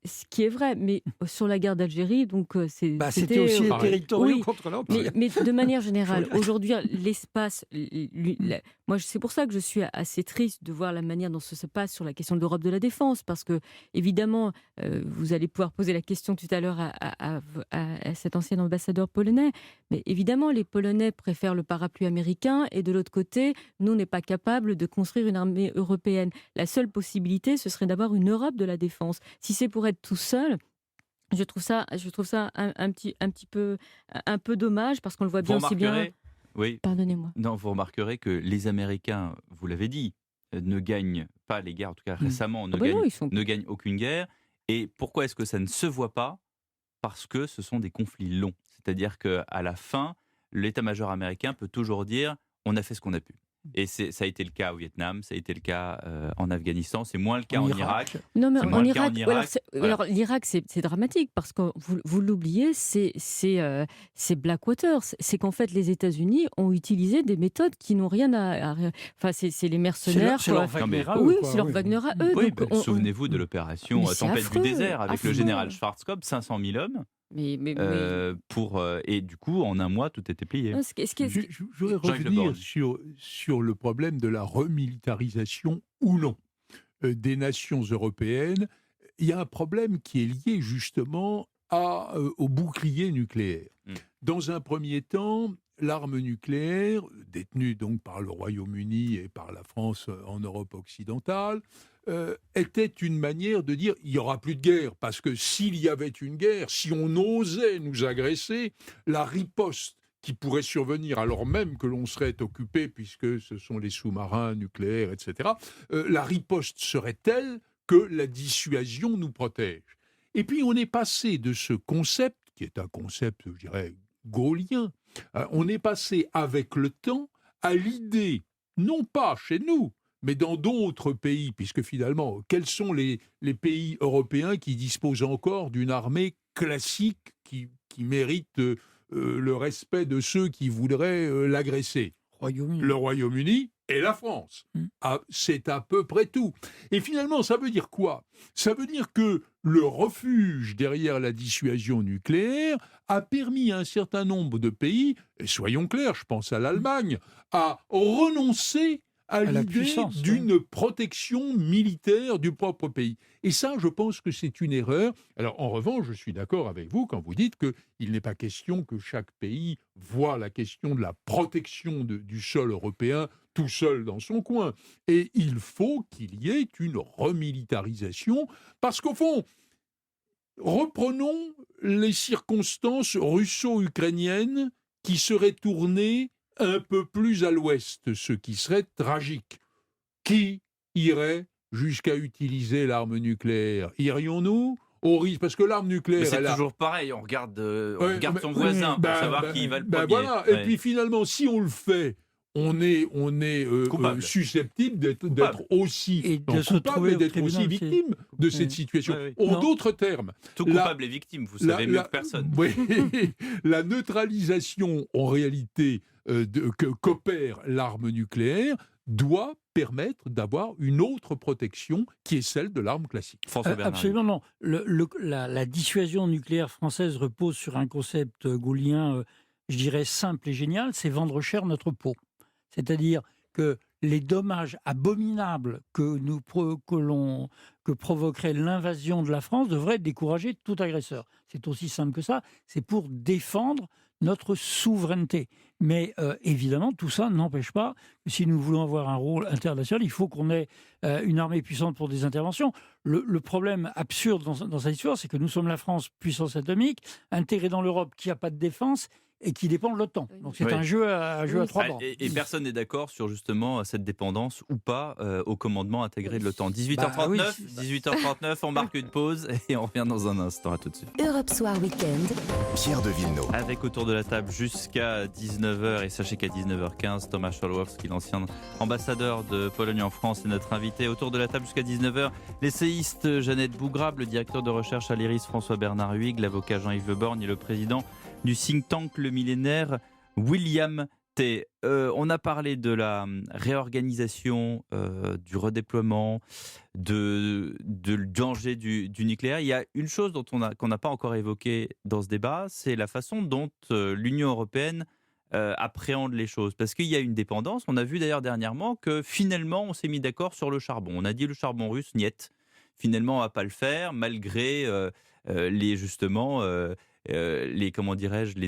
ce qui est vrai, mais sur la guerre d'Algérie, donc c'était aussi les territoriaux contre l'Empire. Mais de manière générale, aujourd'hui, l'espace... Moi, c'est pour ça que je suis assez triste de voir la manière dont ça se passe sur la question de l'Europe de la défense, parce que, évidemment, vous allez pouvoir poser la question tout à l'heure à cet ancien ambassadeur polonais, mais évidemment, les Polonais préfèrent le parapluie américain, et de l'autre côté, nous, on n'est pas capable de construire une armée européenne. La seule possibilité, ce serait d'avoir une Europe de la défense. Si c'est pour être tout seul... Je trouve ça un peu dommage, parce qu'on le voit bien aussi bien... Oui. Pardonnez-moi. Non, vous remarquerez que les Américains, vous l'avez dit, ne gagnent pas les guerres, en tout cas récemment, ne gagnent aucune guerre. Et pourquoi est-ce que ça ne se voit pas ? Parce que ce sont des conflits longs. C'est-à-dire qu'à la fin, l'état-major américain peut toujours dire « on a fait ce qu'on a pu ». Et ça a été le cas au Vietnam, ça a été le cas en Afghanistan, c'est moins le cas en Irak. Non, mais en Irak, alors l'Irak, c'est dramatique parce que vous l'oubliez, c'est Blackwater. C'est qu'en fait, les États-Unis ont utilisé des méthodes qui n'ont rien à... Enfin, c'est les mercenaires. C'est leur Wagner à eux. Oui, c'est leur Wagner à eux. Oui, souvenez-vous de l'opération Tempête du désert avec le général Schwarzkopf, 500 000 hommes. Et du coup, en un mois, tout était plié. Je voudrais revenir sur le problème de la remilitarisation ou non des nations européennes. Il y a un problème qui est lié justement au bouclier nucléaire. Dans un premier temps, l'arme nucléaire, détenue donc par le Royaume-Uni et par la France en Europe occidentale, était une manière de dire il n'y aura plus de guerre, parce que s'il y avait une guerre, si on osait nous agresser, la riposte qui pourrait survenir alors même que l'on serait occupé, puisque ce sont les sous-marins nucléaires, etc., la riposte serait telle que la dissuasion nous protège. Et puis on est passé de ce concept, qui est un concept, je dirais, gaullien, on est passé avec le temps à l'idée, non pas chez nous, mais dans d'autres pays, puisque finalement, quels sont les pays européens qui disposent encore d'une armée classique qui mérite le respect de ceux qui voudraient l'agresser ? Le Royaume-Uni et la France. C'est à peu près tout. Et finalement, ça veut dire quoi ? Ça veut dire que le refuge derrière la dissuasion nucléaire a permis à un certain nombre de pays, et soyons clairs, je pense à l'Allemagne, à renoncer à l'idée d'une protection militaire du propre pays. Et ça, je pense que c'est une erreur. Alors, en revanche, je suis d'accord avec vous quand vous dites qu'il n'est pas question que chaque pays voit la question de la protection du sol européen tout seul dans son coin. Et il faut qu'il y ait une remilitarisation, parce qu'au fond, reprenons les circonstances russo-ukrainiennes qui serait tourné un peu plus à l'ouest, ce qui serait tragique. Qui irait jusqu'à utiliser l'arme nucléaire? Irions-nous au risque? Parce que l'arme nucléaire... Mais c'est toujours pareil, on regarde son voisin pour savoir qui va le premier. Voilà. Et puis finalement, si on le fait, on est susceptible d'être aussi coupable et d'être aussi victime de cette situation. En d'autres termes... Tout coupable et victime, vous savez mieux que personne. Oui, la neutralisation, en réalité, qu'opère l'arme nucléaire, doit permettre d'avoir une autre protection qui est celle de l'arme classique. Absolument non. La dissuasion nucléaire française repose sur un concept gaulien, je dirais, simple et génial, c'est vendre cher notre peau. C'est-à-dire que les dommages abominables que provoquerait l'invasion de la France devraient décourager tout agresseur. C'est aussi simple que ça, c'est pour défendre notre souveraineté. Mais évidemment, tout ça n'empêche pas que si nous voulons avoir un rôle international, il faut qu'on ait une armée puissante pour des interventions. Le problème absurde dans cette histoire, c'est que nous sommes la France, puissance atomique, intégrée dans l'Europe qui n'a pas de défense et qui dépend de l'OTAN. Donc c'est un jeu à trois bancs. Et personne n'est d'accord sur justement cette dépendance ou pas au commandement intégré de l'OTAN. 18h39, on marque une pause et on revient dans un instant. À tout de suite. Europe Soir Weekend. Pierre de Villeneuve. Avec autour de la table jusqu'à 19h, et sachez qu'à 19h15, Thomas Cholowski, l'ancien ambassadeur de Pologne en France, est notre invité. Autour de la table jusqu'à 19h, l'essayiste Jeannette Bougrabe, le directeur de recherche à l'IRIS François-Bernard Huyghe, l'avocat Jean-Yves Le Borgne et le président du think tank Le Millénaire, William T. On a parlé de la réorganisation, du redéploiement, du danger du nucléaire. Il y a une chose qu'on n'a pas encore évoquée dans ce débat, c'est la façon dont l'Union européenne appréhende les choses. Parce qu'il y a une dépendance. On a vu d'ailleurs dernièrement que finalement, on s'est mis d'accord sur le charbon. On a dit le charbon russe, niet. Finalement, on ne va pas le faire, malgré les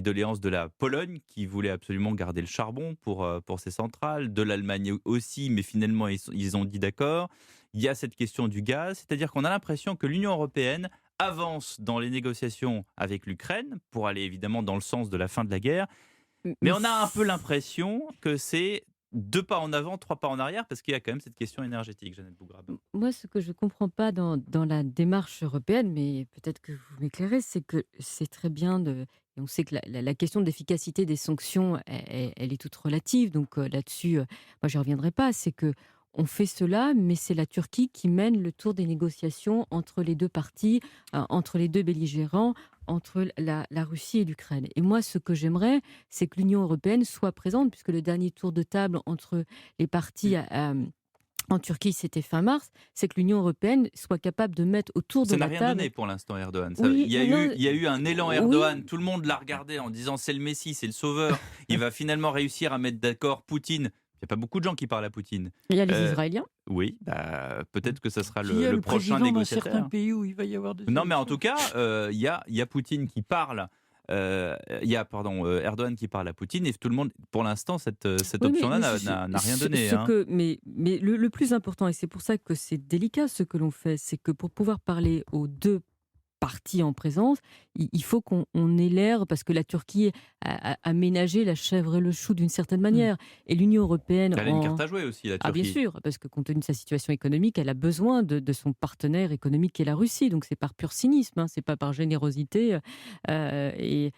doléances de la Pologne qui voulait absolument garder le charbon pour ses centrales, de l'Allemagne aussi, mais finalement ils ont dit d'accord. Il y a cette question du gaz, c'est-à-dire qu'on a l'impression que l'Union européenne avance dans les négociations avec l'Ukraine pour aller évidemment dans le sens de la fin de la guerre, mais on a un peu l'impression que c'est 2 pas en avant, 3 pas en arrière, parce qu'il y a quand même cette question énergétique, Jeannette Bougrabe. Moi, ce que je ne comprends pas dans la démarche européenne, mais peut-être que vous m'éclairez, c'est que c'est très bien et on sait que la question de l'efficacité des sanctions, elle est toute relative. Donc là-dessus, moi, je ne reviendrai pas. C'est que on fait cela, mais c'est la Turquie qui mène le tour des négociations entre les deux parties, entre les deux belligérants, entre la Russie et l'Ukraine. Et moi, ce que j'aimerais, c'est que l'Union européenne soit présente, puisque le dernier tour de table entre les parties en Turquie, c'était fin mars, c'est que l'Union européenne soit capable de mettre autour de la table... Ça n'a rien donné pour l'instant, Erdogan. Oui, il y a eu un élan Erdogan, tout le monde l'a regardé en disant c'est le Messie, c'est le sauveur, il va finalement réussir à mettre d'accord Poutine. Il n'y a pas beaucoup de gens qui parlent à Poutine. Il y a les Israéliens. Oui, peut-être que ça sera le prochain négociateur. Il y a certains pays où il va y avoir des... Non, mais en tout cas, il y a Poutine qui parle... il y a Erdogan qui parle à Poutine et tout le monde, pour l'instant, cette option-là n'a rien donné. Mais le plus important, et c'est pour ça que c'est délicat ce que l'on fait, c'est que pour pouvoir parler aux deux parties en présence, il faut qu'on ait l'air, parce que la Turquie a ménagé la chèvre et le chou d'une certaine manière. Et l'Union européenne... Elle a une carte à jouer aussi, la Turquie. Ah, bien sûr, parce que compte tenu de sa situation économique, elle a besoin de son partenaire économique qui est la Russie. Donc c'est par pur cynisme, c'est pas par générosité et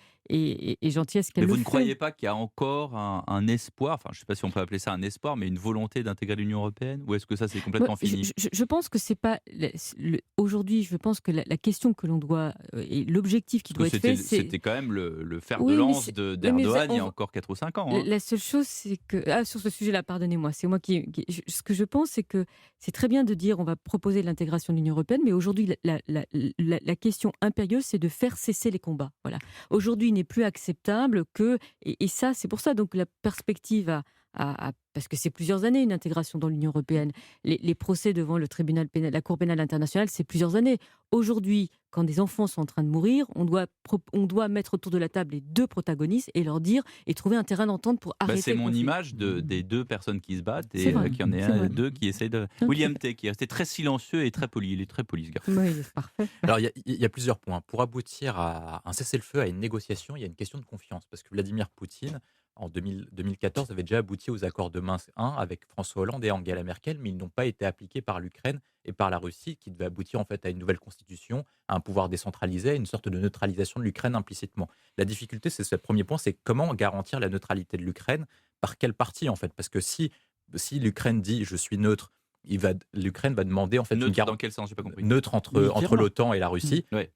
gentillesse qu'elle le fait. Mais vous ne croyez pas qu'il y a encore un espoir, enfin je ne sais pas si on peut appeler ça un espoir, mais une volonté d'intégrer l'Union européenne? Ou est-ce que ça c'est complètement fini? Je pense que c'est pas... Aujourd'hui, je pense que la question que l'on doit... et l'objectif qui doit être fait, c'est... C'était quand même le fer de lance d'Erdogan il y a encore 4 ou 5 ans. Hein. La seule chose, c'est que... sur ce sujet-là, pardonnez-moi, c'est moi ce que je pense, c'est que c'est très bien de dire on va proposer l'intégration de l'Union européenne, mais aujourd'hui, la question impérieuse, c'est de faire cesser les combats. Voilà. Aujourd'hui, il n'est plus acceptable que... Et ça, c'est pour ça, donc, la perspective parce que c'est plusieurs années une intégration dans l'Union européenne. Les procès devant le tribunal pénal, la Cour pénale internationale, c'est plusieurs années. Aujourd'hui, quand des enfants sont en train de mourir, on doit mettre autour de la table les deux protagonistes et leur dire et trouver un terrain d'entente pour arrêter. C'est le mon conflit. image des deux personnes qui se battent et C'est vrai, qu'il y en ait c'est un vrai. des deux qui essaye de. William Tay, qui est resté très silencieux et très poli. Il est très poli, ce garçon. Oui, c'est parfait. Alors, il y a plusieurs points. Pour aboutir à un cessez-le-feu, à une négociation, il y a une question de confiance. Parce que Vladimir Poutine, en 2014, avait déjà abouti aux accords de Minsk 1 avec François Hollande et Angela Merkel, mais ils n'ont pas été appliqués par l'Ukraine et par la Russie, qui devait aboutir en fait à une nouvelle constitution, à un pouvoir décentralisé, à une sorte de neutralisation de l'Ukraine implicitement. La difficulté, c'est ce premier point, c'est comment garantir la neutralité de l'Ukraine, par quelle partie en fait. Parce que si l'Ukraine dit « je suis neutre », l'Ukraine va demander en fait Neutre dans quel sens? J'ai pas compris. Neutre entre l'OTAN et la Russie, Ouais.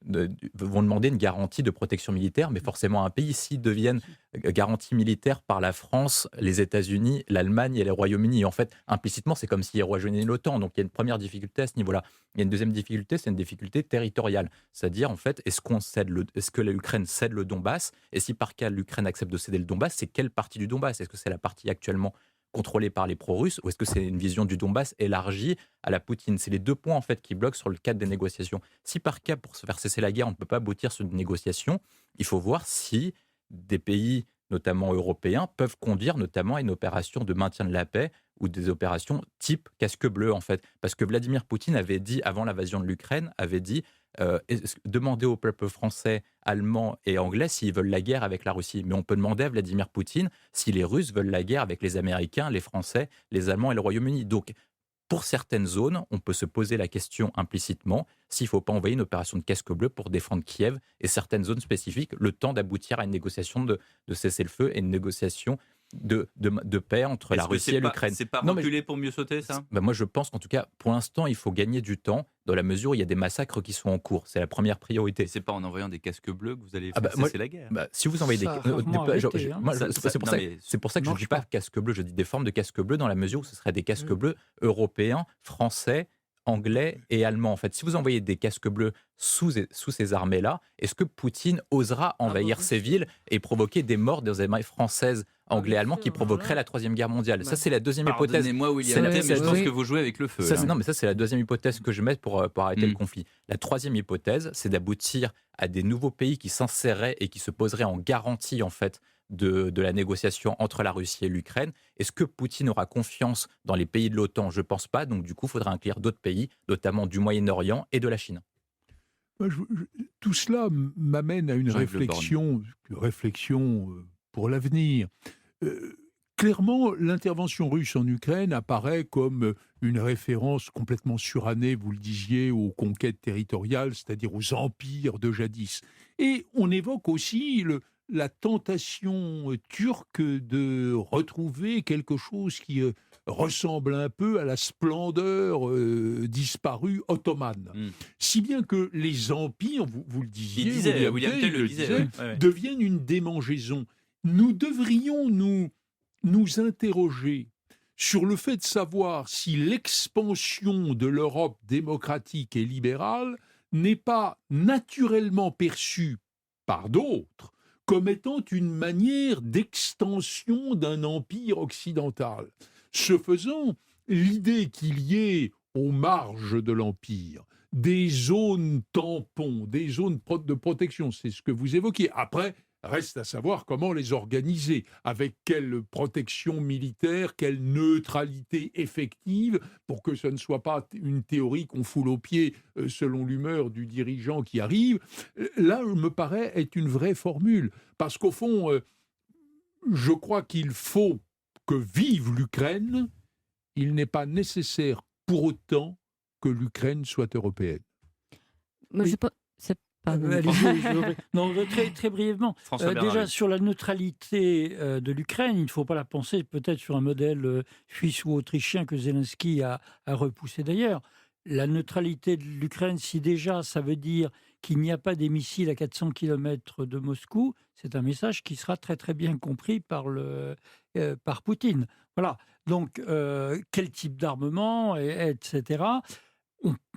vont demander une garantie de protection militaire, mais forcément un pays, s'ils deviennent garantie militaire par la France, les États-Unis, l'Allemagne et le Royaume-Uni. En fait, implicitement, c'est comme s'ils rejoignaient l'OTAN. Donc il y a une première difficulté à ce niveau-là. Il y a une deuxième difficulté, c'est une difficulté territoriale. C'est-à-dire, en fait, est-ce que l'Ukraine cède le Donbass? Et si par cas l'Ukraine accepte de céder le Donbass, c'est quelle partie du Donbass? Est-ce que c'est la partie actuellement contrôlée par les pro-russes, ou est-ce que c'est une vision du Donbass élargie à la Poutine? C'est les deux points en fait qui bloquent sur le cadre des négociations. Si par cas, pour se faire cesser la guerre, on ne peut pas aboutir sur une négociation, il faut voir si des pays, notamment européens, peuvent conduire notamment à une opération de maintien de la paix ou des opérations type casque bleu en fait. Parce que Vladimir Poutine avait dit, avant l'invasion de l'Ukraine, demander au peuple français, allemand et anglais s'ils veulent la guerre avec la Russie. Mais on peut demander à Vladimir Poutine si les Russes veulent la guerre avec les Américains, les Français, les Allemands et le Royaume-Uni. Donc, pour certaines zones, on peut se poser la question implicitement s'il ne faut pas envoyer une opération de casque bleu pour défendre Kiev et certaines zones spécifiques, le temps d'aboutir à une négociation de cessez-le-feu et une négociation de paix entre la Russie et l'Ukraine. C'est pas reculer pour mieux sauter, ça? Moi, je pense qu'en tout cas, pour l'instant, il faut gagner du temps dans la mesure où il y a des massacres qui sont en cours. C'est la première priorité. C'est pas en envoyant des casques bleus que vous allez cesser la guerre. Si vous envoyez c'est pour ça que je ne dis pas casque bleu, je dis des formes de casques bleus dans la mesure où ce seraient des casques bleus européens, français, anglais et allemands. En fait, si vous envoyez des casques bleus sous ces armées-là, est-ce que Poutine osera envahir ces villes et provoquer des morts des armées françaises, anglais et allemands qui provoqueraient la Troisième Guerre mondiale? Ça, c'est la deuxième hypothèse. Pardonnez-moi, William Tay, mais je pense que vous jouez avec le feu. Non, mais ça, c'est la deuxième hypothèse que je mets pour arrêter le conflit. La troisième hypothèse, c'est d'aboutir à des nouveaux pays qui s'inséreraient et qui se poseraient en garantie, en fait, de la négociation entre la Russie et l'Ukraine. Est-ce que Poutine aura confiance dans les pays de l'OTAN? Je ne pense pas. Donc, du coup, il faudra inclure d'autres pays, notamment du Moyen-Orient et de la Chine. Tout cela m'amène à une réflexion pour l'avenir. Clairement, l'intervention russe en Ukraine apparaît comme une référence complètement surannée, vous le disiez, aux conquêtes territoriales, c'est-à-dire aux empires de jadis. Et on évoque aussi la tentation turque de retrouver quelque chose qui ressemble un peu à la splendeur disparue ottomane. Si bien que les empires, vous le disiez, William Tay le disait, deviennent une démangeaison. Nous devrions nous interroger sur le fait de savoir si l'expansion de l'Europe démocratique et libérale n'est pas naturellement perçue par d'autres comme étant une manière d'extension d'un empire occidental. Ce faisant, l'idée qu'il y ait aux marges de l'empire des zones tampons, des zones de protection, c'est ce que vous évoquiez. Après, reste à savoir comment les organiser, avec quelle protection militaire, quelle neutralité effective, pour que ce ne soit pas une théorie qu'on foule aux pieds selon l'humeur du dirigeant qui arrive. Là, me paraît être une vraie formule, parce qu'au fond, je crois qu'il faut que vive l'Ukraine. Il n'est pas nécessaire pour autant que l'Ukraine soit européenne. Moi, je pense... Non, très brièvement. Déjà, sur la neutralité de l'Ukraine, il ne faut pas la penser peut-être sur un modèle suisse ou autrichien que Zelensky a repoussé d'ailleurs. La neutralité de l'Ukraine, si déjà ça veut dire qu'il n'y a pas des missiles à 400 km de Moscou, c'est un message qui sera très très bien compris par Poutine. Voilà. Donc, quel type d'armement, etc.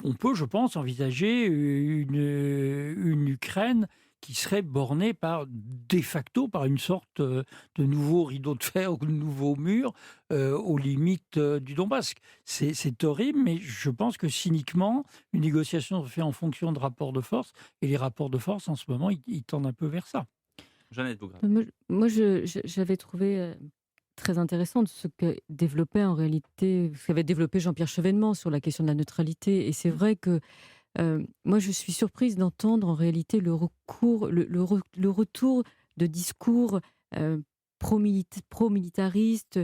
On peut, je pense, envisager une Ukraine qui serait borné de facto par une sorte de nouveau rideau de fer ou de nouveau mur aux limites du Donbass. C'est horrible, mais je pense que cyniquement, une négociation se fait en fonction de rapports de force, et les rapports de force, en ce moment, ils tendent un peu vers ça. Jeannette Bougrabe. Moi, j'avais trouvé très intéressant de ce que développait en réalité, ce qu'avait développé Jean-Pierre Chevènement sur la question de la neutralité. Et c'est vrai que moi, je suis surprise d'entendre en réalité le retour de discours pro-militariste,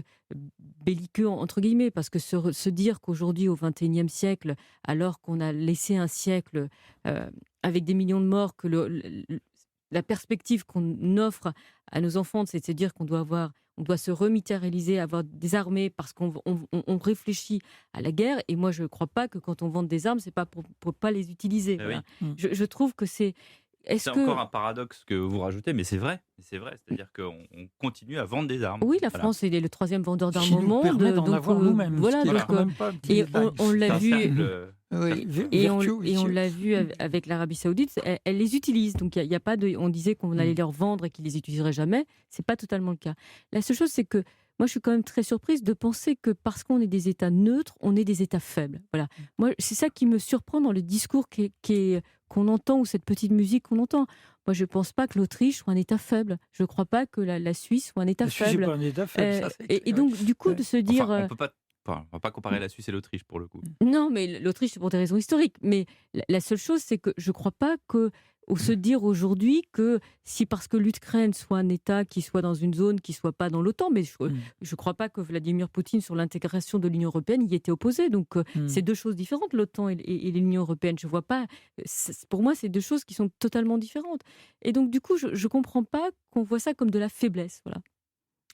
belliqueux entre guillemets, parce que se dire qu'aujourd'hui, au XXIe siècle, alors qu'on a laissé un siècle avec des millions de morts, que la perspective qu'on offre à nos enfants, c'est de se dire qu'on doit se remilitariser, avoir des armées parce qu'on réfléchit à la guerre. Et moi, je ne crois pas que quand on vend des armes, c'est pas pour pas les utiliser. Voilà. Oui. Je trouve que c'est... Encore un paradoxe que vous rajoutez, mais c'est vrai. C'est-à-dire qu'on continue à vendre des armes. Oui, la France est le 3e vendeur d'armes au monde. Permet d'en avoir nous-mêmes. Voilà, et on l'a vu. Et on l'a vu avec l'Arabie Saoudite, elle les utilise. Donc il y a pas de. On disait qu'on allait leur vendre et qu'ils les utiliseraient jamais. C'est pas totalement le cas. La seule chose, c'est que moi, je suis quand même très surprise de penser que parce qu'on est des États neutres, on est des États faibles. Voilà. Moi, c'est ça qui me surprend dans le discours qu'on entend, ou cette petite musique qu'on entend. Moi, je ne pense pas que l'Autriche soit un État faible. Je ne crois pas que la Suisse soit un État faible. La Suisse n'est pas un État faible. Et donc, du coup, de se dire... Enfin, on ne va pas comparer la Suisse et l'Autriche, pour le coup. Non, mais l'Autriche, c'est pour des raisons historiques. Mais la seule chose, c'est que je ne crois pas que... Ou se dire aujourd'hui que si parce que l'Ukraine soit un État qui soit dans une zone qui ne soit pas dans l'OTAN, mais je ne crois pas que Vladimir Poutine sur l'intégration de l'Union européenne y était opposé. Donc c'est deux choses différentes, l'OTAN et l'Union européenne. Je vois pas. Pour moi, c'est deux choses qui sont totalement différentes. Et donc du coup, je ne comprends pas qu'on voit ça comme de la faiblesse. Voilà.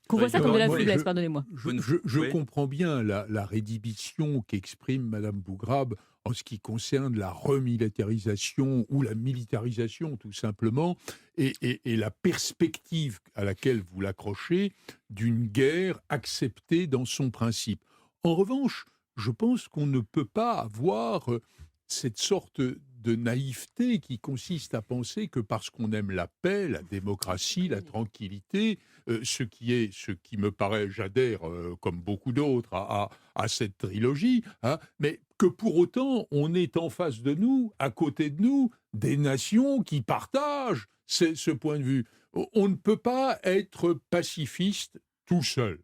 Qu'on voit ça comme de la faiblesse, pardonnez-moi. Je comprends bien la rédhibition qu'exprime Madame Bougrabe en ce qui concerne la remilitarisation ou la militarisation, tout simplement, et la perspective à laquelle vous l'accrochez d'une guerre acceptée dans son principe. En revanche, je pense qu'on ne peut pas avoir cette sorte de naïveté qui consiste à penser que parce qu'on aime la paix, la démocratie, la tranquillité, ce qui me paraît, j'adhère comme beaucoup d'autres à cette trilogie, mais que pour autant on est en face de nous, à côté de nous, des nations qui partagent ce point de vue. On ne peut pas être pacifiste tout seul.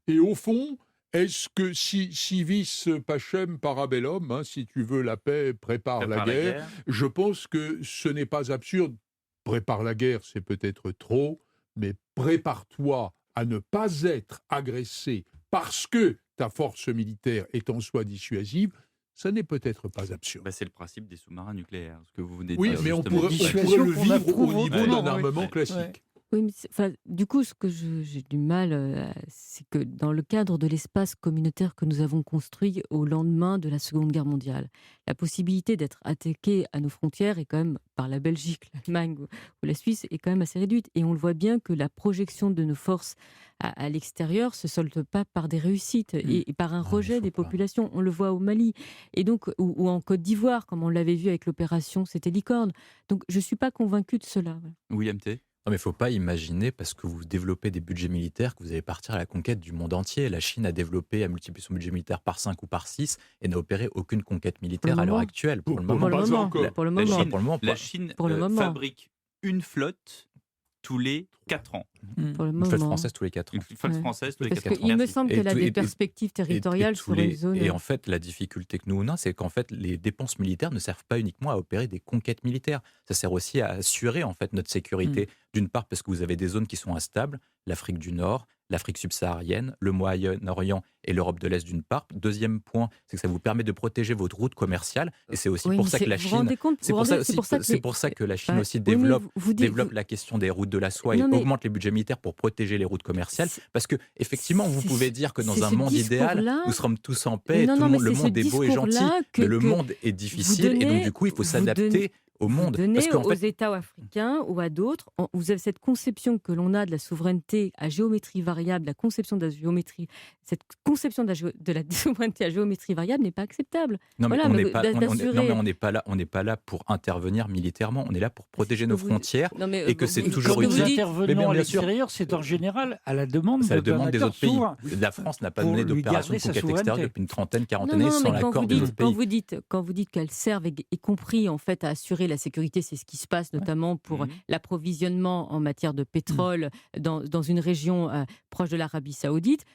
Et au fond, est-ce que si vis pacem parabellum, si tu veux la paix, prépare la guerre, je pense que ce n'est pas absurde. Prépare la guerre, c'est peut-être trop, mais prépare-toi à ne pas être agressé parce que ta force militaire est en soi dissuasive, ça n'est peut-être pas absurde. C'est le principe des sous-marins nucléaires, ce que vous venez de dire. Oui, mais on pourrait le vivre au niveau d'un armement classique. Ouais. Oui, mais du coup, ce que j'ai du mal, c'est que dans le cadre de l'espace communautaire que nous avons construit au lendemain de la Seconde Guerre mondiale, la possibilité d'être attaqué à nos frontières est quand même, par la Belgique, l'Allemagne ou la Suisse, est quand même assez réduite. Et on le voit bien que la projection de nos forces à l'extérieur se solde pas par des réussites et par un rejet des populations. On le voit au Mali et donc ou en Côte d'Ivoire, comme on l'avait vu avec l'opération C'était Licorne. Donc je suis pas convaincue de cela. Voilà. William T. Non, mais il ne faut pas imaginer, parce que vous développez des budgets militaires, que vous allez partir à la conquête du monde entier. La Chine a multiplié son budget militaire par 5 ou par 6 et n'a opéré aucune conquête militaire à l'heure actuelle. Pour le moment. La Chine fabrique une flotte tous les 4 ans. Une flotte française tous les 4 ans. Une flotte française tous les 4 ans. Il me semble qu'elle a des perspectives territoriales sur les zones. Et en fait, la difficulté que nous avons, c'est qu'en fait, les dépenses militaires ne servent pas uniquement à opérer des conquêtes militaires. Ça sert aussi à assurer en fait notre sécurité. D'une part, parce que vous avez des zones qui sont instables, l'Afrique du Nord, l'Afrique subsaharienne, le Moyen-Orient et l'Europe de l'Est d'une part. Deuxième point, c'est que ça vous permet de protéger votre route commerciale. Et c'est aussi pour ça que la Chine, c'est pour ça que la Chine aussi développe la question des routes de la soie et augmente les budgets militaires pour protéger les routes commerciales. Parce que effectivement, vous pouvez dire que dans un monde idéal, nous serons tous en paix, le monde est beau et gentil, mais le monde est difficile et donc du coup, il faut s'adapter au monde. Donnez aux États africains ou à d'autres, vous avez cette conception que l'on a de la souveraineté à géométrie variable, cette conception de la souveraineté à géométrie variable n'est pas acceptable. Non, mais on n'est pas là pour intervenir militairement, on est là pour protéger nos frontières et que c'est toujours utile. Intervenons à l'extérieur, c'est en général à la demande des autres pays. La France n'a pas mené d'opération de conquête extérieure depuis une trentaine, quarantaine d'années sans l'accord des autres pays. Quand vous dites qu'elles servent, y compris en fait à assurer la sécurité, c'est ce qui se passe notamment pour l'approvisionnement en matière de pétrole dans une région proche de l'Arabie Saoudite.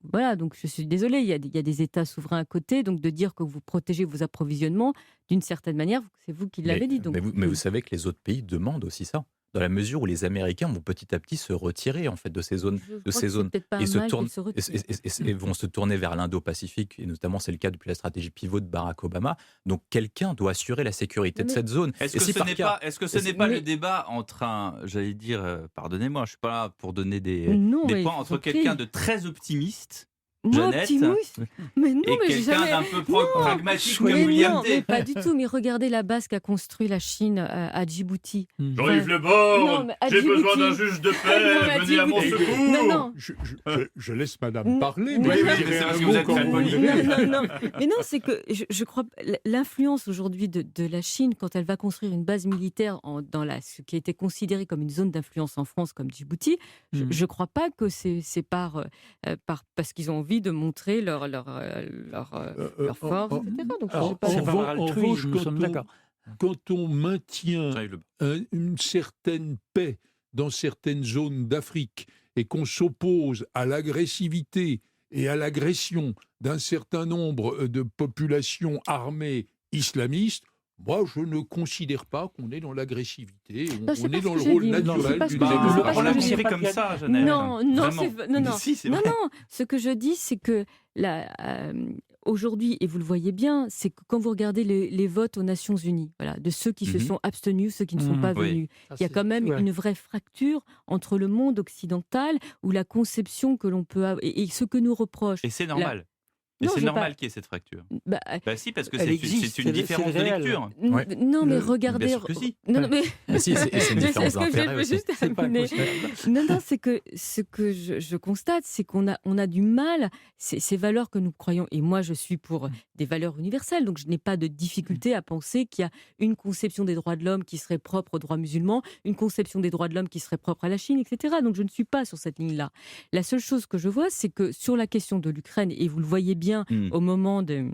Voilà, donc je suis désolée, il y a des États souverains à côté, donc de dire que vous protégez vos approvisionnements, d'une certaine manière, c'est vous qui l'avez dit. Donc. Mais vous savez que les autres pays demandent aussi ça, dans la mesure où les Américains vont petit à petit se retirer en fait de ces zones, et vont se tourner vers l'Indo-Pacifique, et notamment c'est le cas depuis la stratégie pivot de Barack Obama. Donc quelqu'un doit assurer la sécurité de cette zone. Est-ce que ce n'est pas le débat entre pardonnez-moi, je suis pas là pour donner des points, entre quelqu'un de très optimiste, Jeannette, mais non, et quelqu'un d'un peu pragmatique comme William T. Mais pas du tout, mais regardez la base qu'a construit la Chine à Djibouti. Jean-Yves Le Bon, j'ai besoin d'un juge de paix, venez à mon secours. Non. Je laisse madame parler. Mais c'est parce que vous êtes très poli. Mais non, c'est que je crois l'influence aujourd'hui de la Chine, quand elle va construire une base militaire dans ce qui a été considéré comme une zone d'influence en France, comme Djibouti, je ne crois pas que c'est parce qu'ils ont envie de montrer leur force, etc. Donc, quand on maintient une certaine paix dans certaines zones d'Afrique et qu'on s'oppose à l'agressivité et à l'agression d'un certain nombre de populations armées islamistes, moi, je ne considère pas qu'on est dans l'agressivité. On est dans le rôle naturel d'une démocratie. On l'a compris comme ça, Jeannette. Non. Ce que je dis, c'est que aujourd'hui, et vous le voyez bien, c'est que quand vous regardez les votes aux Nations Unies, voilà, de ceux qui se sont abstenus, ceux qui ne sont pas venus, il y a quand même une vraie fracture entre le monde occidental où la conception que l'on peut avoir et ce que nous reproche. Et c'est normal. C'est normal qu'il y ait cette fracture. Si, parce que c'est une différence de lecture. Non, mais regardez. Bien sûr que si. Non, mais c'est une différence d'intérêt aussi. Non, c'est que ce que je constate, c'est qu'on a du mal, ces valeurs que nous croyons, et moi je suis pour des valeurs universelles, donc je n'ai pas de difficulté à penser qu'il y a une conception des droits de l'homme qui serait propre aux droits musulmans, une conception des droits de l'homme qui serait propre à la Chine, etc. Donc je ne suis pas sur cette ligne-là. La seule chose que je vois, c'est que sur la question de l'Ukraine, et vous le voyez bien au moment des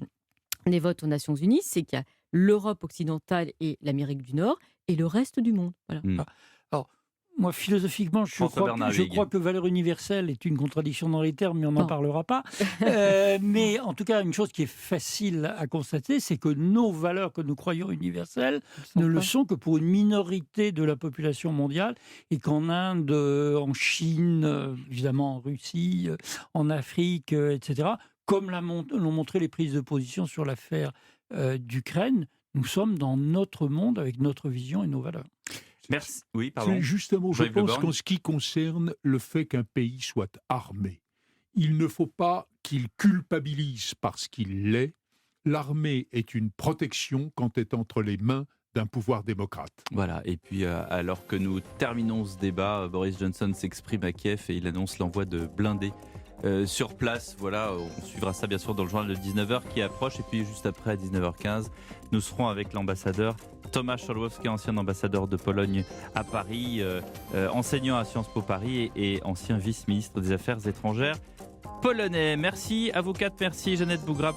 votes aux Nations Unies, c'est qu'il y a l'Europe occidentale et l'Amérique du Nord et le reste du monde. Voilà. Alors, moi, philosophiquement, je crois que valeur universelle est une contradiction dans les termes, mais on n'en parlera pas. Mais en tout cas, une chose qui est facile à constater, c'est que nos valeurs que nous croyons universelles ne le sont que pour une minorité de la population mondiale, et qu'en Inde, en Chine, évidemment en Russie, en Afrique, etc., comme l'ont montré les prises de position sur l'affaire d'Ukraine, nous sommes dans notre monde avec notre vision et nos valeurs. Merci. Oui, pardon. Justement, je pense qu'en ce qui concerne le fait qu'un pays soit armé, il ne faut pas qu'il culpabilise parce qu'il l'est. L'armée est une protection quand elle est entre les mains d'un pouvoir démocrate. Voilà, et puis alors que nous terminons ce débat, Boris Johnson s'exprime à Kiev et il annonce l'envoi de blindés sur place. Voilà, on suivra ça bien sûr dans le journal de 19h qui approche, et puis juste après à 19h15, nous serons avec l'ambassadeur Tomasz Czołowski, ancien ambassadeur de Pologne à Paris, enseignant à Sciences Po Paris et ancien vice-ministre des Affaires étrangères polonais. Merci à vous quatre, merci Jeannette Bougrab.